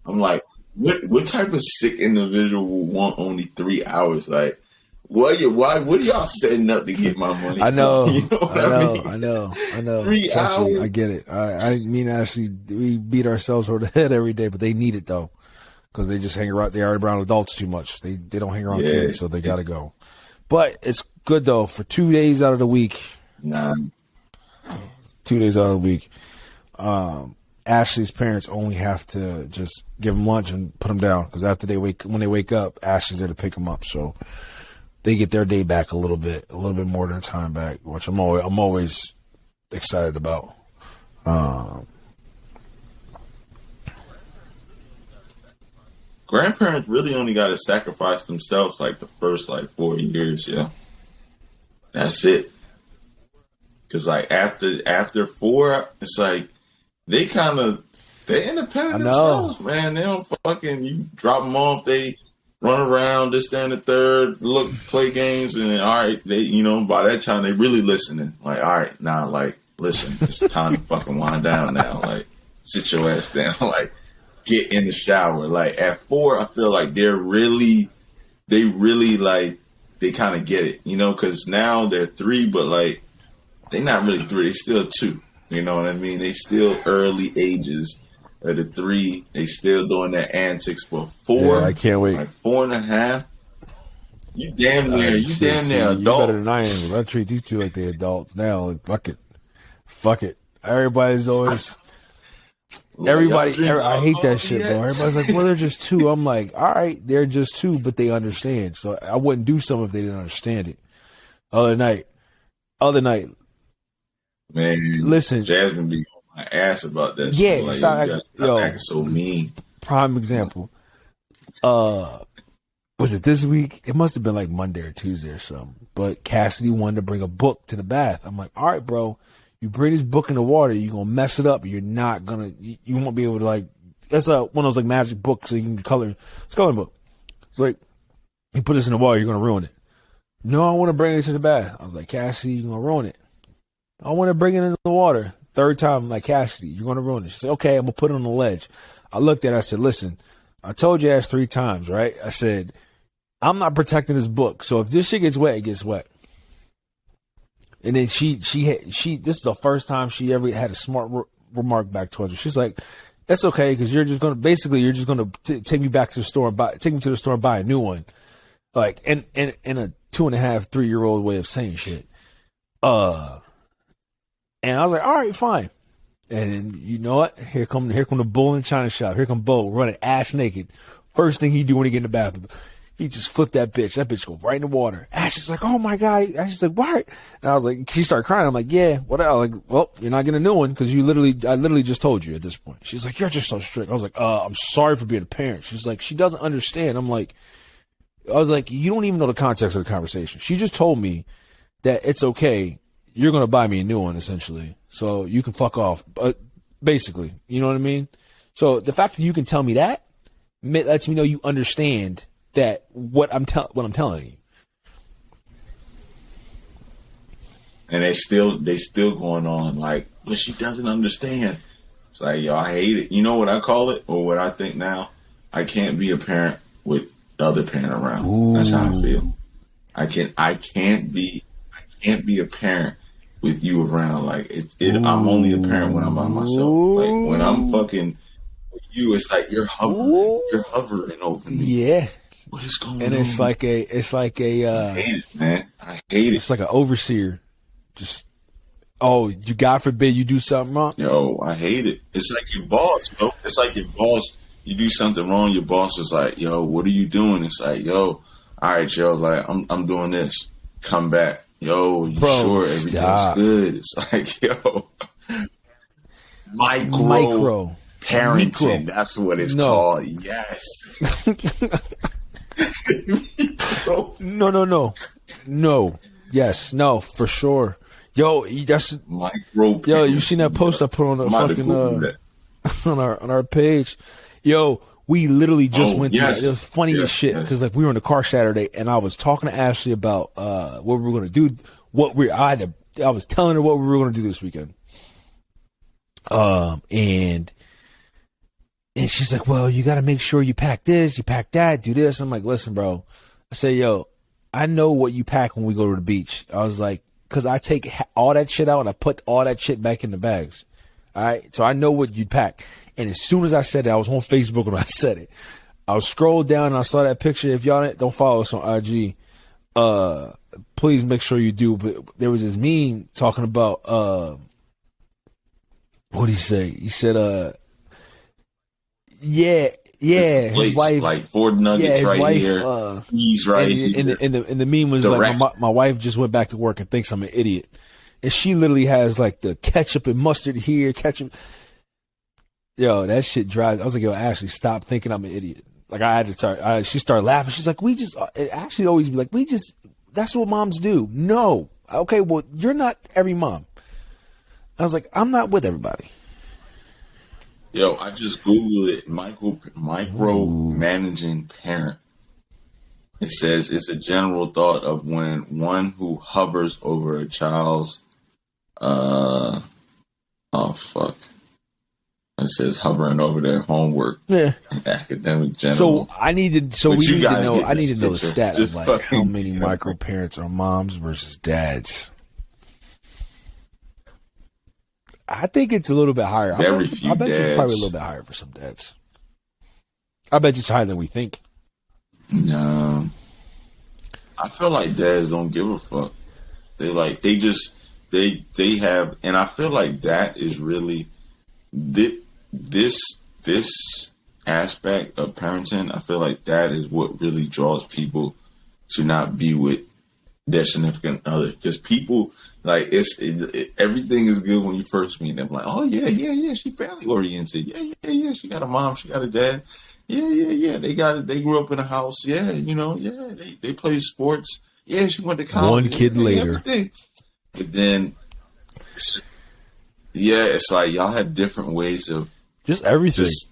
I'm like, what type of sick individual would want only 3 hours? Like, what are y'all setting up to get my money? I know. You know what I mean? I know. 3 Trust me, hours? I get it. I mean, actually, we beat ourselves over the head every day, but they need it though, because they just hang around. They are around adults too much. They don't hang around kids, so they gotta go. But it's good though for 2 days out of the week. Nah. 2 days out of the week. Ashley's parents only have to just give them lunch and put them down, because after when they wake up, Ashley's there to pick them up. So they get their day back a little bit more than time back, which I'm always excited about. Grandparents really only got to sacrifice themselves like the first 4 years, yeah. That's it. Because after 4, it's like they're independent themselves, man. They don't you drop them off, they run around, this, that, and the third, play games, and then, all right, they, by that time they really listening. Like, all right, now, listen, it's time to fucking wind down now. Sit your ass down. Get in the shower. At 4, I feel like they kind of get it, because now they're 3, but they're not really 3, they still 2. You know what I mean? They still early ages of the 3. They still doing their antics. But 4, yeah, I can't wait. 4.5. You damn near adult. You better than I am. I treat these two like they adults now. Fuck it. Everybody's always. I hate that shit, bro. Everybody's like, well, they're just 2. I'm like, all right, they're just 2, but they understand. So I wouldn't do something if they didn't understand it. Other night. Man, listen, Jasmine be on my ass about that. Yeah, shit. it's not acting so mean. Prime example. Was it this week? It must have been Monday or Tuesday or something. But Cassidy wanted to bring a book to the bath. I'm like, all right, bro. You bring this book in the water, you're gonna mess it up. You're not gonna. You won't be able to That's one of those magic books so you can color. It's a coloring book. It's like you put this in the water, you're gonna ruin it. No, I want to bring it to the bath. I was like, Cassidy, you're gonna ruin it. I want to bring it in the water. 3rd time, I'm like, Cassidy, you're going to ruin it. She said, okay, I'm going to put it on the ledge. I looked at her, I said, listen, I told you ass 3 times, right? I said, I'm not protecting this book. So if this shit gets wet, it gets wet. And then she this is the first time she ever had a smart remark back towards her. She's like, that's okay, because you're just going to take me back to the store and take me to the store and buy a new one. In a 2.5, 3-year-old way of saying shit. And I was like, all right, fine. And then, you know what? Here come the bull in the china shop. Here come Bo running ass naked. First thing he do when he get in the bathroom, he just flipped that bitch. That bitch go right in the water. Ash is like, oh my God. Ash is like, why? And I was like, she started crying. I'm like, yeah, what else? Well, you're not getting a new one because I literally just told you at this point. She's like, you're just so strict. I was like, I'm sorry for being a parent. She's like, she doesn't understand. I was like, you don't even know the context of the conversation. She just told me that it's okay. You're going to buy me a new one, essentially. So you can fuck off. But basically, you know what I mean? So the fact that you can tell me that lets me know you understand that what I'm telling you. And they still going on but she doesn't understand. It's like, yo, I hate it. You know what I call it, or what I think now? I can't be a parent with the other parent around. Ooh. That's how I feel. I can't be a parent with you around. I'm only a parent when I'm by myself. When I'm fucking with you, it's like you're hovering over me. Yeah. What is going on? And it's like a I hate it, man. I hate it. It's like an overseer. Just, you God forbid you do something wrong. Yo, I hate it. It's like your boss, bro. It's like your boss. You do something wrong, your boss is like, yo, what are you doing? It's like, yo, all right, yo, I'm doing this. Come back. Yo, you sure everything's good? It's like, yo, micro parenting. That's what it's called. Yes. No. Yes. No, for sure. Yo, that's micro. Yo, you seen that post I put on the fucking on our page? Yo, we literally just went through that. It was funny as shit because we were in the car Saturday and I was talking to Ashley about what we were going to do. I was telling her what we were going to do this weekend. And she's like, well, you got to make sure you pack this, you pack that, do this. I'm like, listen, bro. I say, yo, I know what you pack when we go to the beach. I was like, because I take all that shit out and I put all that shit back in the bags. All right. So I know what you pack. And as soon as I said that, I was on Facebook when I said it. I was scrolled down and I saw that picture. If y'all don't follow us on IG, please make sure you do. But there was this meme talking about, what did he say? He said, yeah, his wife, like 4 nuggets right wife, here. He's right and here. And the meme was like, my wife just went back to work and thinks I'm an idiot. And she literally has like the ketchup and mustard here, ketchup. Yo, that shit drives. I was like, yo, Ashley, stop thinking I'm an idiot. Like I had to start. She started laughing. She's like, it actually always be like, that's what moms do. No. Okay, well, you're not every mom. I was like, I'm not with everybody. Yo, I just Googled it. Micro managing parent. It says it's a general thought of when one who hovers over a child's, oh fuck. It says hovering over their homework. Yeah. Academic general. So I need to know the stat of like how many micro parents are moms versus dads. I think it's a little bit higher. I bet you it's probably a little bit higher for some dads. I bet you it's higher than we think. No. I feel like dads don't give a fuck. They have, and I feel like that is really this aspect of parenting. I feel like that is what really draws people to not be with their significant other, because people like everything is good when you first meet them. Like, oh yeah, she family oriented. Yeah, she got a mom, she got a dad. Yeah. They grew up in a house. Yeah, they play sports. Yeah, she went to college. One kid later. Everything. But then, it's like y'all have different ways of just everything. Just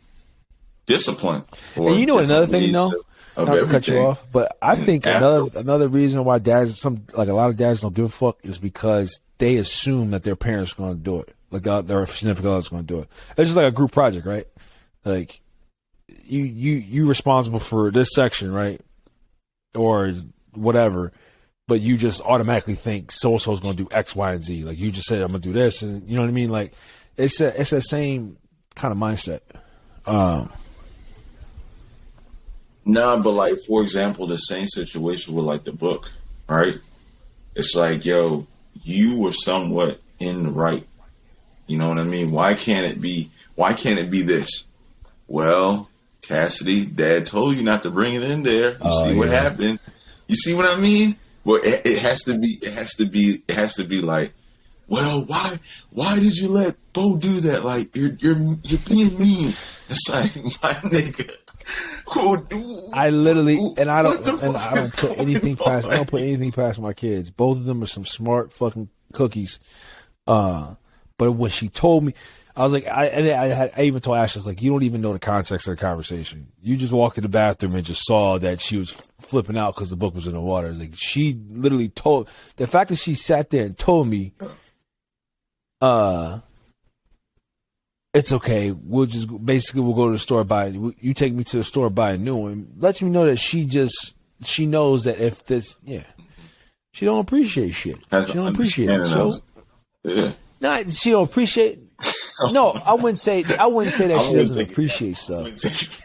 discipline. And you know another thing, though? Not to cut you off, but I think another reason why a lot of dads don't give a fuck is because they assume that their parents are going to do it. Like their significant other is going to do it. It's just like a group project, right? Like you responsible for this section, right? Or whatever, but you just automatically think so-and-so's going to do X, Y, and Z. Like you just said, I'm going to do this, and you know what I mean? Like it's that same kind of mindset. Nah, but like, for example, the same situation with like the book, right? It's like, yo, you were somewhat in the right. You know what I mean? Why can't it be this? Well, Cassidy, Dad told you not to bring it in there. You see what happened? You see what I mean? Well, it has to be like, well, why did you let Bo do that? Like, you're being mean. It's like, my nigga. I don't put anything past my kids. Both of them are some smart fucking cookies. But when she told me, I was like, I even told Ashley, I was like, you don't even know the context of the conversation. You just walked to the bathroom and just saw that she was flipping out because the book was in the water. Like, she literally told, the fact that she sat there and told me, it's okay. We'll go to the store, you take me to the store, buy a new one. Lets me know that she knows that if this, she don't appreciate shit. She don't appreciate it. So, she don't appreciate. No, I wouldn't say that she doesn't appreciate stuff.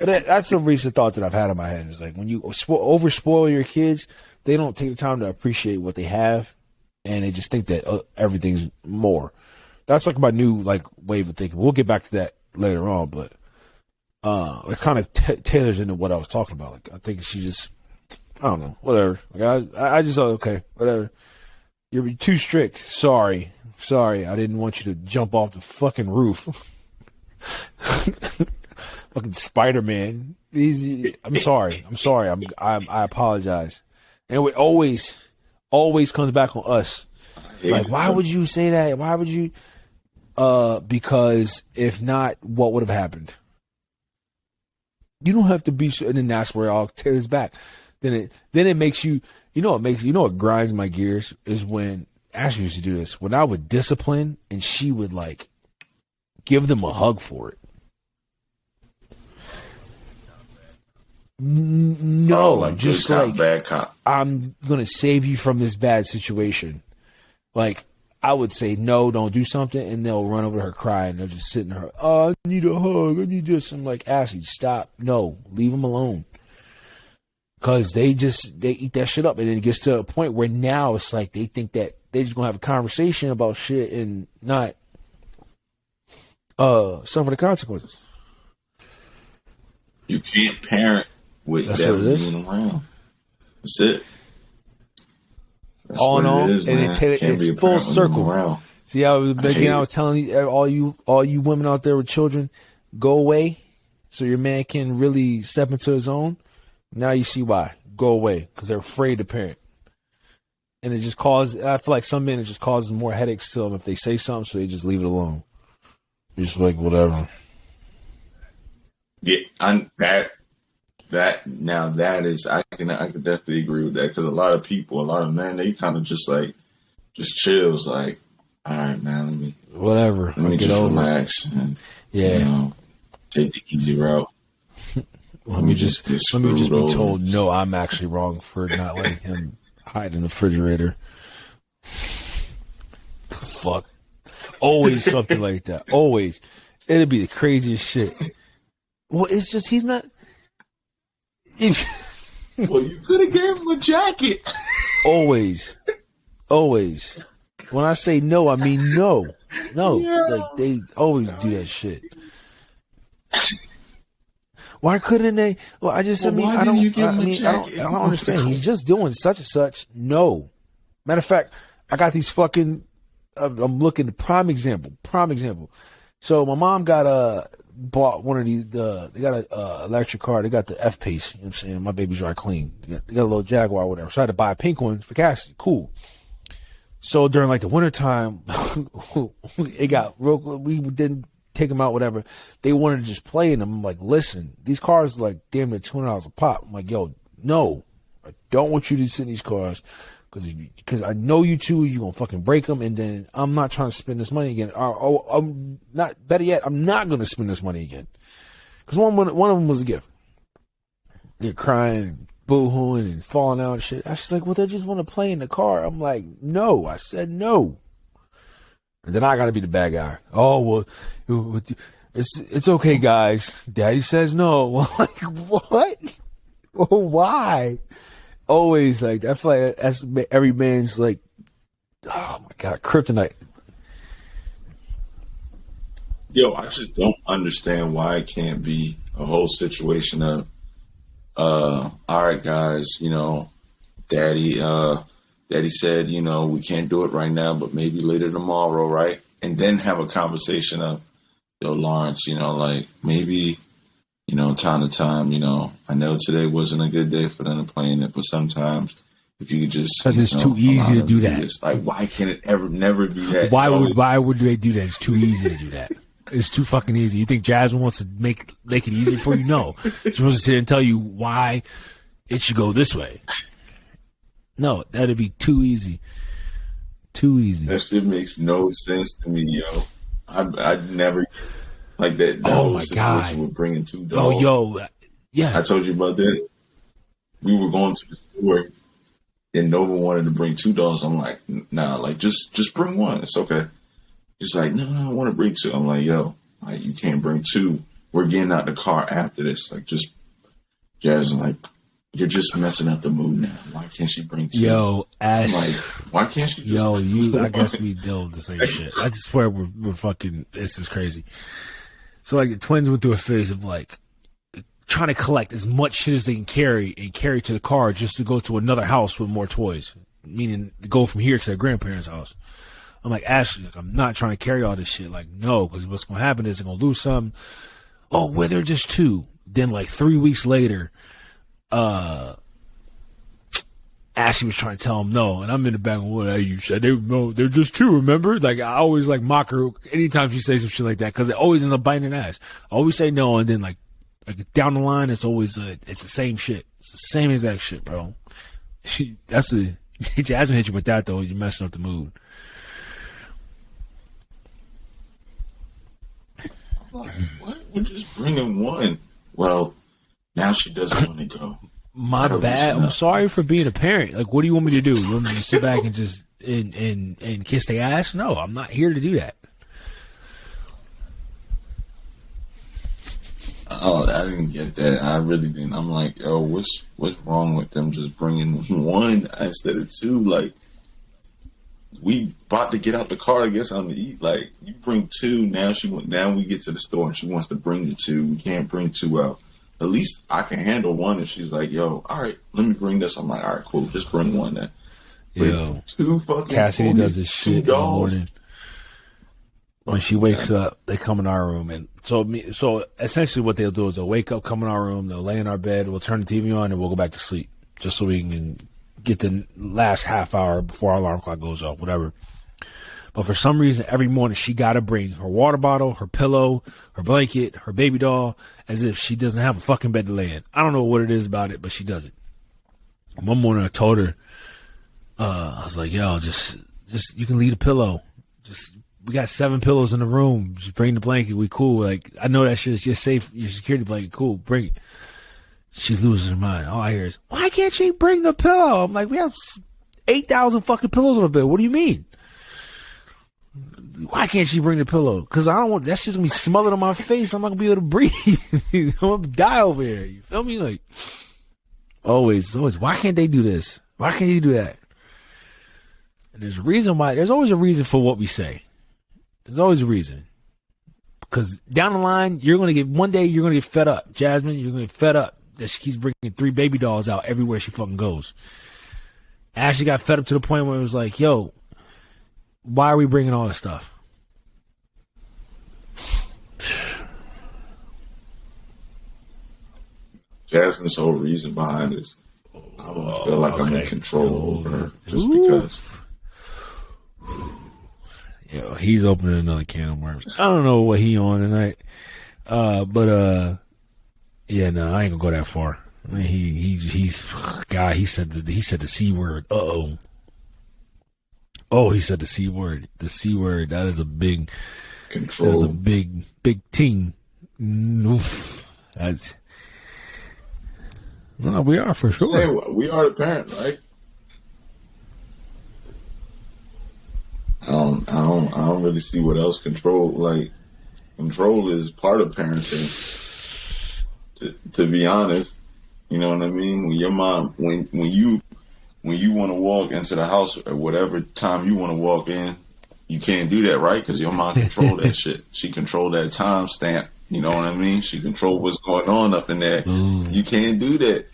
But that's a recent thought that I've had in my head. It's like when you over spoil your kids, they don't take the time to appreciate what they have, and they just think that everything's more. That's like my new wave of thinking. We'll get back to that later on, but it kind of tailors into what I was talking about. Like, I think she just, I don't know, whatever. Like I just thought, okay, whatever. You're too strict. Sorry, I didn't want you to jump off the fucking roof. Fucking Spider-Man. I'm sorry. I apologize. And it always comes back on us. Like, why would you say that? Why would you? Because if not, what would have happened? You don't have to be, and then that's where I'll tear his back. Then it makes you, what grinds my gears is when Ashley used to do this. When I would discipline and she would give them a hug for it. No, like just good cop, like bad cop. I'm gonna save you from this bad situation. Like I would say, no, don't do something, and they'll run over to her crying. They'll just sit in her. Oh, I need a hug. I need this. I'm like, Ashley, stop. No, leave them alone. Because they eat that shit up, and then it gets to a point where now it's like they think that they just gonna have a conversation about shit and not suffer the consequences. You can't parent with That's that what it is. being around. That's it. That's All in all, it is, and man. Can't it's be a full parent with them circle. around. See, I was telling you, all you women out there with children, go away, so your man can really step into his own. Now you see why. Go away, because they're afraid to parent, and it just causes. I feel like some men, it just causes more headaches to them if they say something, so they just leave it alone. Just like whatever. Yeah, that is I can definitely agree with that, because a lot of men, they kind of just chills, like, all right, man, let me just relax and take the easy route. Let me just be told, no, I'm actually wrong for not letting him hide in the refrigerator. Fuck. Always something like that. Always. It'd be the craziest shit. Well, it's just he's not. Well, you could have gave him a jacket. Always. When I say no, I mean no. Like they always do that shit. Why couldn't they? Well, I don't understand. He's just doing such and such. No. Matter of fact, I got these fucking. I'm looking at prime example. So my mom bought one of these. They got a electric car. They got the F-Pace. You know what I'm saying? My baby's right clean. They got a little Jaguar or whatever. So I had to buy a pink one for Cassie. Cool. So during like the wintertime, it got real. We didn't take them out, whatever. They wanted to just play in them. I'm like, listen, these cars are like damn near $200 a pop. I'm like, yo, no, I don't want you to sit in these cars because I know you two, you're gonna fucking break them, and then I'm not trying to spend this money again. I'm not. Better yet, I'm not gonna spend this money again, because one of them was a gift. They're crying, boo-hooing, and falling out and shit. I was like, well, they just want to play in the car. I'm like, no. I said no. And then I got to be the bad guy. Oh, well, it's okay, guys. Daddy says no. Like, what? Well, why? Always like, I feel like that's every man's like, oh my God, kryptonite. Yo, I just don't understand why it can't be a whole situation of, all right, guys, Daddy said, we can't do it right now, but maybe later tomorrow, right? And then have a conversation of, yo, Lawrence, like maybe, time to time, I know today wasn't a good day for them to play in it, but sometimes if you could just, because it's too easy to do that. Like, why can't it never be that? Why would they do that? It's too easy to do that. It's too fucking easy. You think Jasmine wants to make it easy for you? No. She's supposed to sit and tell you why it should go this way. No, that'd be too easy. Too easy. That shit makes no sense to me, yo. I'd never like that. Oh my God! With bringing two dogs. Oh, yo, yeah. I told you about that. We were going to the store, and Nova wanted to bring two dogs. I'm like, nah, like just bring one. It's okay. He's like, no, I want to bring two. I'm like, yo, like you can't bring two. We're getting out the car after this. Like, just Jasmine, like, you're just messing up the mood now. Why can't she bring two? Yo, Ash. I'm like, why can't she? I guess we deal with the same shit. I swear we're fucking. This is crazy. So like the twins went through a phase of like trying to collect as much shit as they can carry and carry to the car just to go to another house with more toys. Meaning to go from here to their grandparents' house. I'm like, Ashley, I'm not trying to carry all this shit. Like, no, because what's going to happen is they're going to lose some. Oh, well, they're just two. Then, like, 3 weeks later, Ashley was trying to tell him no. And I'm in the back, well, you said they're just two, remember? Like, I always, like, mock her anytime she says some shit like that because it always ends up biting an ass. I always say no, and then, like down the line, it's always, it's the same shit. It's the same exact shit, bro. Jasmine hit you with that, though. You're messing up the mood. Like, what? We're just bringing one. Well, now she doesn't want to go. My bad. I'm sorry for being a parent. Like, what do you want me to do? You want me to sit back and just and kiss their ass? No, I'm not here to do that. Oh, I didn't get that. I really didn't. I'm like, yo, what's wrong with them just bringing one instead of two? Like, we about to get out the car to get something to eat. Like, you bring two. Now we get to the store and she wants to bring the two. We can't bring two out. At least I can handle one. And she's like, yo, all right, let me bring this. I'm like, all right, cool. Just bring one then. Yo, two fucking Cassidy does this shit in the dolls. morning. When she wakes up, they come in our room, and so essentially what they'll do is they'll wake up, come in our room, they'll lay in our bed, we'll turn the TV on, and we'll go back to sleep, just so we can get the last half hour before our alarm clock goes off, whatever. But for some reason, every morning she got to bring her water bottle, her pillow, her blanket, her baby doll, as if she doesn't have a fucking bed to lay in. I don't know what it is about it, but she does it. One morning I told her, I was like, yo, just you can leave the pillow. We got 7 pillows in the room. Just bring the blanket. We cool. Like, I know that shit is just safe. Your security blanket. Cool. Bring it. She's losing her mind. All I hear is, why can't she bring the pillow? I'm like, we have 8,000 fucking pillows on the bed. What do you mean? Why can't she bring the pillow? Because I don't want, that's just going to be smothered on my face. I'm not going to be able to breathe. I'm going to die over here. You feel me? Like, always. Why can't they do this? Why can't you do that? And there's a reason why. There's always a reason for what we say. There's always a reason. Because down the line, one day you're going to get fed up. Jasmine, you're going to get fed up that she keeps bringing 3 baby dolls out everywhere she fucking goes. Ashley got fed up to the point where it was like, yo, why are we bringing all this stuff? Jasmine's whole reason behind this, I don't feel like I'm in control over her just because. Yo, he's opening another can of worms. I don't know what he on tonight. Yeah, no, I ain't gonna go that far. I mean, he's God, he said the C word. Oh, he said the C word. The C word, that is a big control. That is a big ting. Oof. That's no, we are for sure. We are the parent, right? I don't really see what else control is part of parenting. To be honest, you know what I mean. When your mom, when you want to walk into the house at whatever time you want to walk in, you can't do that, right? Because your mom controlled that shit. She controlled that time stamp. You know what I mean? She controlled what's going on up in there. You can't do that.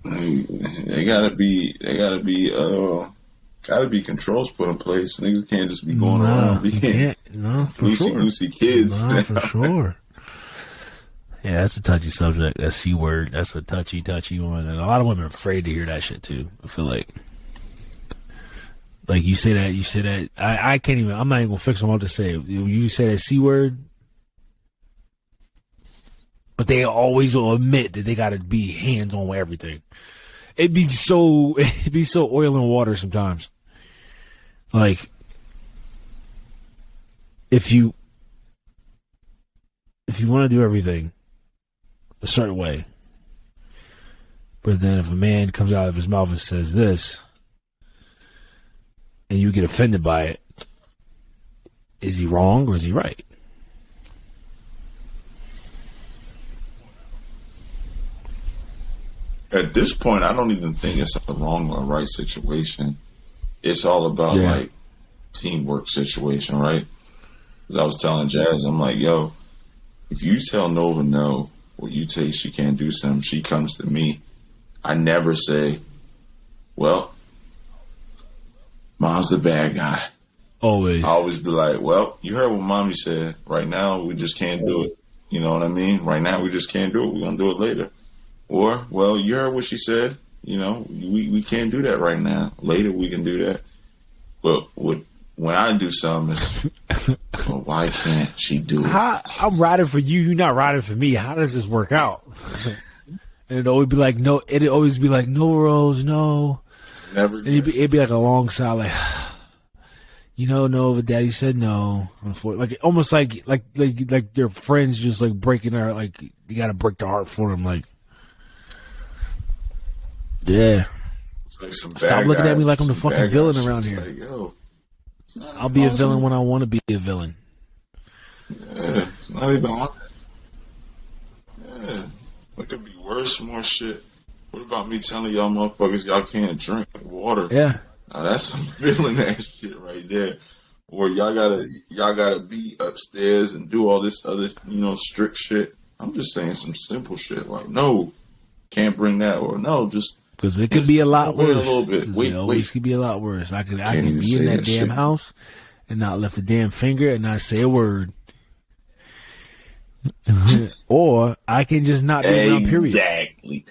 They gotta be controls put in place. Niggas can't just be going around being loosey kids. No, for sure. Yeah, that's a touchy subject. That C word. That's a touchy one. And a lot of women are afraid to hear that shit too. I feel like you say that. I can't even. I'm not even gonna fix them. I'll just say it. You say that C word, but they always will admit that they got to be hands on with everything. It'd be so oil and water sometimes. Like, if you want to do everything a certain way, but then if a man comes out of his mouth and says this, and you get offended by it, is he wrong or is he right? At this point, I don't even think it's a wrong or a right situation. It's all about like teamwork situation, right? Because I was telling Jazz, I'm like, yo, if you tell Nova no, or you say she can't do something, she comes to me. I never say, well, mom's the bad guy. Always. I always be like, well, you heard what mommy said. Right now, we just can't do it. You know what I mean? Right now, we just can't do it. We're going to do it later. Or, well, you heard what she said. You know, we can't do that right now. Later, we can do that. But when I do something, it's, well, why can't she do it? I'm riding for you. You're not riding for me. How does this work out? And it'd always be like, no. It'd always be like, no, Rose, no. Never. And it'd be like a long sigh, like, no, daddy said no. Like almost like their friends just like breaking their, like, you got to break their heart for them. Like, yeah. It's like some Stop looking at me like I'm the fucking villain around here. Like, yo, I'll be a villain when I want to be a villain. Yeah, it's not even on that. Yeah, it could be worse, more shit. What about me telling y'all motherfuckers y'all can't drink water? Yeah. Now that's some villain ass shit right there. Or y'all gotta be upstairs and do all this other, strict shit. I'm just saying some simple shit like, no, can't bring that, or no, just because it could be a lot worse. A little bit. Wait. Could be a lot worse. I could be in that damn house and not lift a damn finger and not say a word. Or I can just not be around, period. Exactly.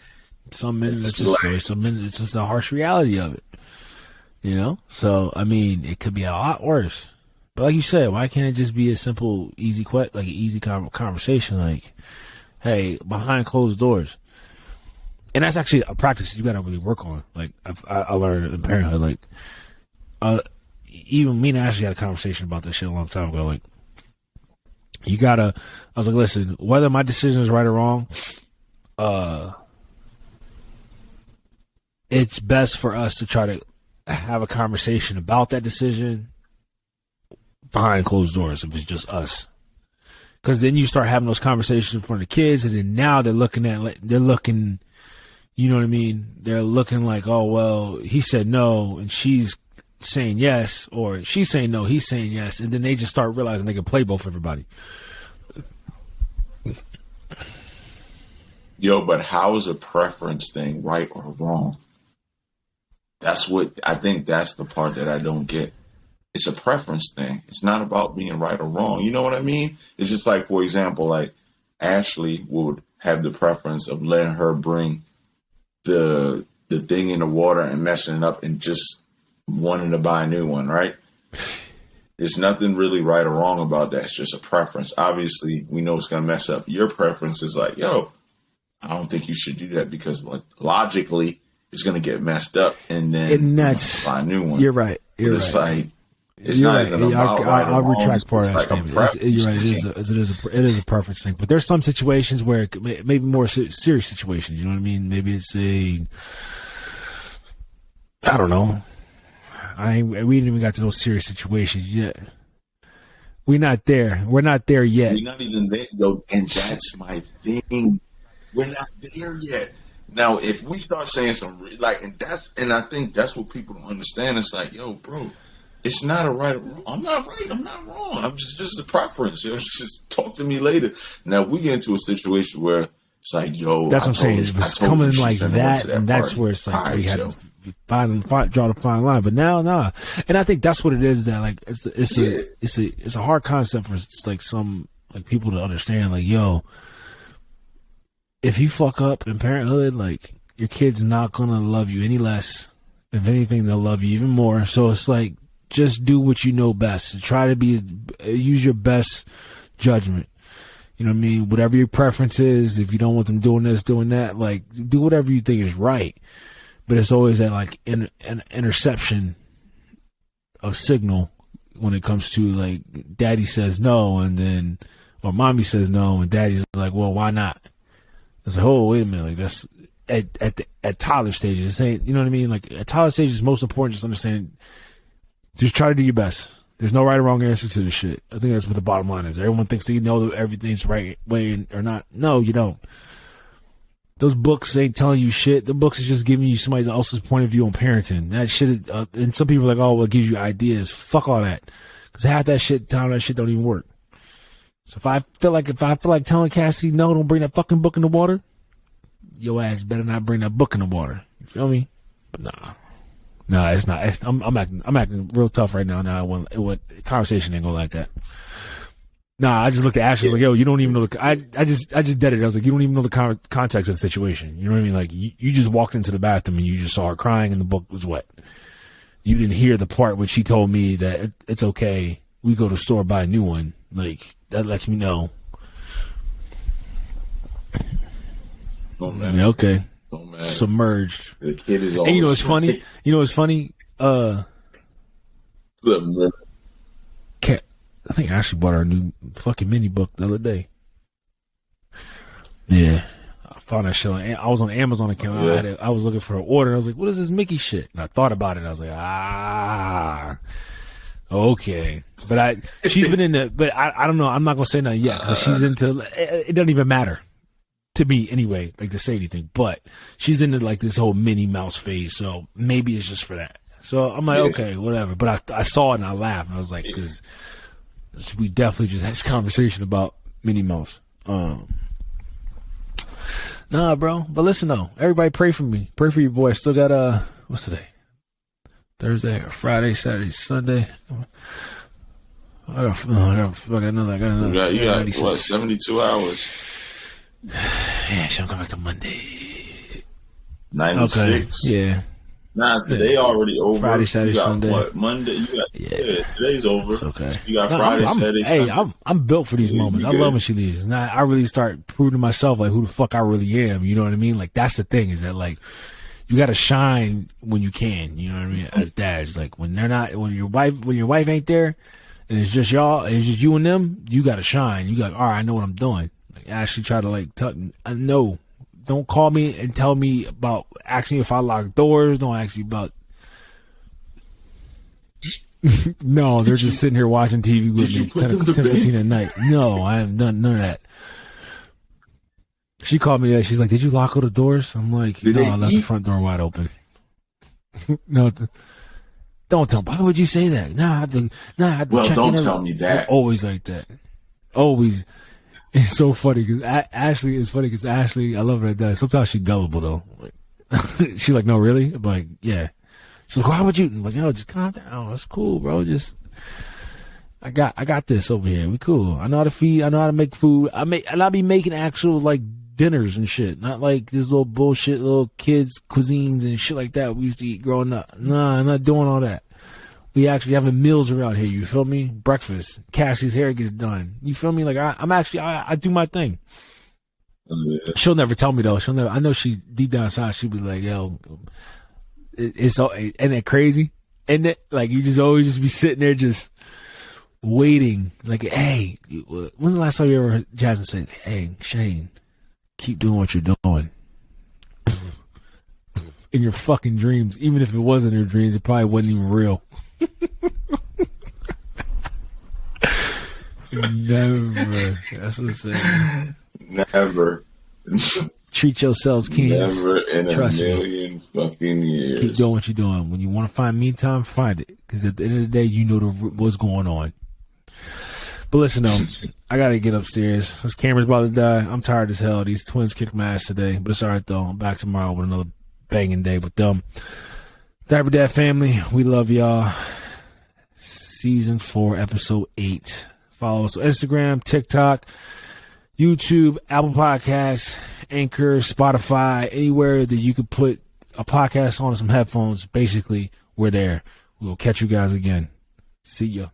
Some minutes it's just a harsh reality of it. So I mean, it could be a lot worse. But like you said, why can't it just be a simple, easy conversation? Like, hey, behind closed doors. And that's actually a practice you got to really work on. Like I learned in parenthood. Like, even me and Ashley had a conversation about this shit a long time ago. Like, I was like, listen, whether my decision is right or wrong, it's best for us to try to have a conversation about that decision behind closed doors if it's just us. Because then you start having those conversations in front of the kids, and then now they're looking, you know what I mean? They're looking like, oh, well, he said no, and she's saying yes, or she's saying no, he's saying yes, and then they just start realizing they can play both everybody. Yo, but how is a preference thing right or wrong? I think that's the part that I don't get. It's a preference thing. It's not about being right or wrong. You know what I mean? It's just like, for example, like Ashley would have the preference of letting her bring the thing in the water and messing it up and just wanting to buy a new one, right? There's nothing really right or wrong about that. It's just a preference. Obviously, we know it's going to mess up. Your preference is like, yo, I don't think you should do that because, like, logically it's going to get messed up and then that's, buy a new one. You're right. It's like, it's not even about right or I'll wrong. retract part of that statement. You're right. It is a preference thing, but there's some situations where maybe more serious situations. You know what I mean? Maybe it's I don't know. We ain't even got to those serious situations yet. We're not there. We're not there yet. We're not even there, yo. And that's my thing. We're not there yet. Now, if we start saying some and I think that's what people don't understand. It's like, yo, bro, it's not a right or wrong. I'm not right. I'm not wrong. I'm just a preference. Yo, just talk to me later. Now, we get into a situation where it's like, yo, that's what I'm saying. It's coming like that, and that's where it's like we had to draw the fine line. But now, nah. And I think that's what it is. That like it's a hard concept for like some like people to understand. Like, yo, if you fuck up in parenthood, like your kid's not gonna love you any less. If anything, they'll love you even more. So it's like, just do what you know best. Try to use your best judgment. You know what I mean? Whatever your preference is, if you don't want them doing this, doing that, like, do whatever you think is right. But it's always that, like, an interception of signal when it comes to, like, daddy says no, or mommy says no, and daddy's like, well, why not? It's like, oh, wait a minute. Like, that's at toddler stages. Saying, you know what I mean? Like, at toddler stages, it's most important just understand, just try to do your best. There's no right or wrong answer to this shit. I think that's what the bottom line is. Everyone thinks that you know that everything's right way or not. No, you don't. Those books ain't telling you shit. The books is just giving you somebody else's point of view on parenting. That shit, and some people are like, oh, well, it gives you ideas. Fuck all that. Because half that shit don't even work. So if I feel like telling Cassidy, no, don't bring that fucking book in the water, your ass better not bring that book in the water. You feel me? But nah. No, it's not. I'm acting real tough right now. Now, conversation ain't go like that. Nah, I just looked at Ashley like, yo, you don't even know I just dead it. I was like, you don't even know the context of the situation. You know what I mean? Like, you just walked into the bathroom and you just saw her crying and the book was wet. You didn't hear the part when she told me that it's okay. We go to the store, buy a new one. Like, that lets me know. Don't matter. Yeah, okay. Don't matter. Submerged. The kid is and you know what's funny? You know what's funny? I think Ashley bought her a new fucking mini book the other day. Yeah. I found that shit I was on Amazon account. Yeah. I was looking for an order. I was like, what is this Mickey shit? And I thought about it. And I was like, okay. But she's been into, but I don't know. I'm not going to say nothing yet. Cause she's into, it doesn't even matter to me anyway, like to say anything, but she's into like this whole Minnie Mouse phase. So maybe it's just for that. So I'm like, okay, whatever. But I saw it and I laughed and I was like, cause we definitely just had this conversation about Minnie Mouse. Nah, bro. But listen though, everybody pray for me. Pray for your boy. I still got what's today? Thursday, Friday, Saturday, Sunday. I got another. You got what? 72 hours. Yeah, she'll come back to Monday. 96. Okay. Yeah. Nah, today already over. Friday, Saturday, you got, Sunday. What? Monday. You got today's over. It's okay. You got Friday, Saturday, Hey, Sunday. I'm built for these moments. I good. love when she leaves. And I really start proving to myself like who the fuck I really am. You know what I mean? Like that's the thing is that like you got to shine when you can. You know what I mean? As dads, like when your wife ain't there, and it's just y'all, it's just you and them. You got to shine. You got all right. I know what I'm doing. Like Ashley tried to like no, don't call me and tell me about asking me if I lock doors. Don't ask you about. No, they're just sitting here watching TV with me. It's 10:15 at night. No, I haven't done none of that. She called me that. She's like, "Did you lock all the doors?" I'm like, "No, I left the front door wide open." No, don't tell me. Why would you say that? Nah, I have to Well, check don't in tell me that. It's always like that. Always. It's so funny because Ashley is funny because Ashley, I love her at that. Sometimes she's gullible though. Like, she's like, "No, really?" I'm like, "Yeah." She's like, "Why would you?" I'm like, "Yo, just calm down. It's cool, bro. Just, I got this over here. We cool. I know how to feed. I know how to make food. I'll be making actual like dinners and shit. Not like this little bullshit, little kids cuisines and shit like that we used to eat growing up. Nah, I'm not doing all that. We actually having meals around here. You feel me? Breakfast. Cassie's hair gets done. You feel me? Like I do my thing. She'll never tell me though. I know she deep down inside she'll be like, "Yo." It's all, isn't it crazy? And it like you just always just be sitting there just waiting. Like, hey, when's the last time you ever heard Jasmine say, "Hey, Shane, keep doing what you're doing"? In your fucking dreams, even if it wasn't your dreams, it probably wasn't even real. Never. That's what I'm saying. Never. Treat yourselves, kings. Never in Trust a million fucking years. Just keep doing what you're doing. When you want to find me time, find it. Because at the end of the day, you know what's going on. But listen, though, I got to get upstairs. This camera's about to die. I'm tired as hell. These twins kicked my ass today. But it's all right, though. I'm back tomorrow with another banging day with them. Dapper Dad family, we love y'all. Season 4, episode 8. Follow us on Instagram, TikTok, YouTube, Apple Podcasts, Anchor, Spotify, anywhere that you could put a podcast on some headphones. Basically, we're there. We'll catch you guys again. See ya.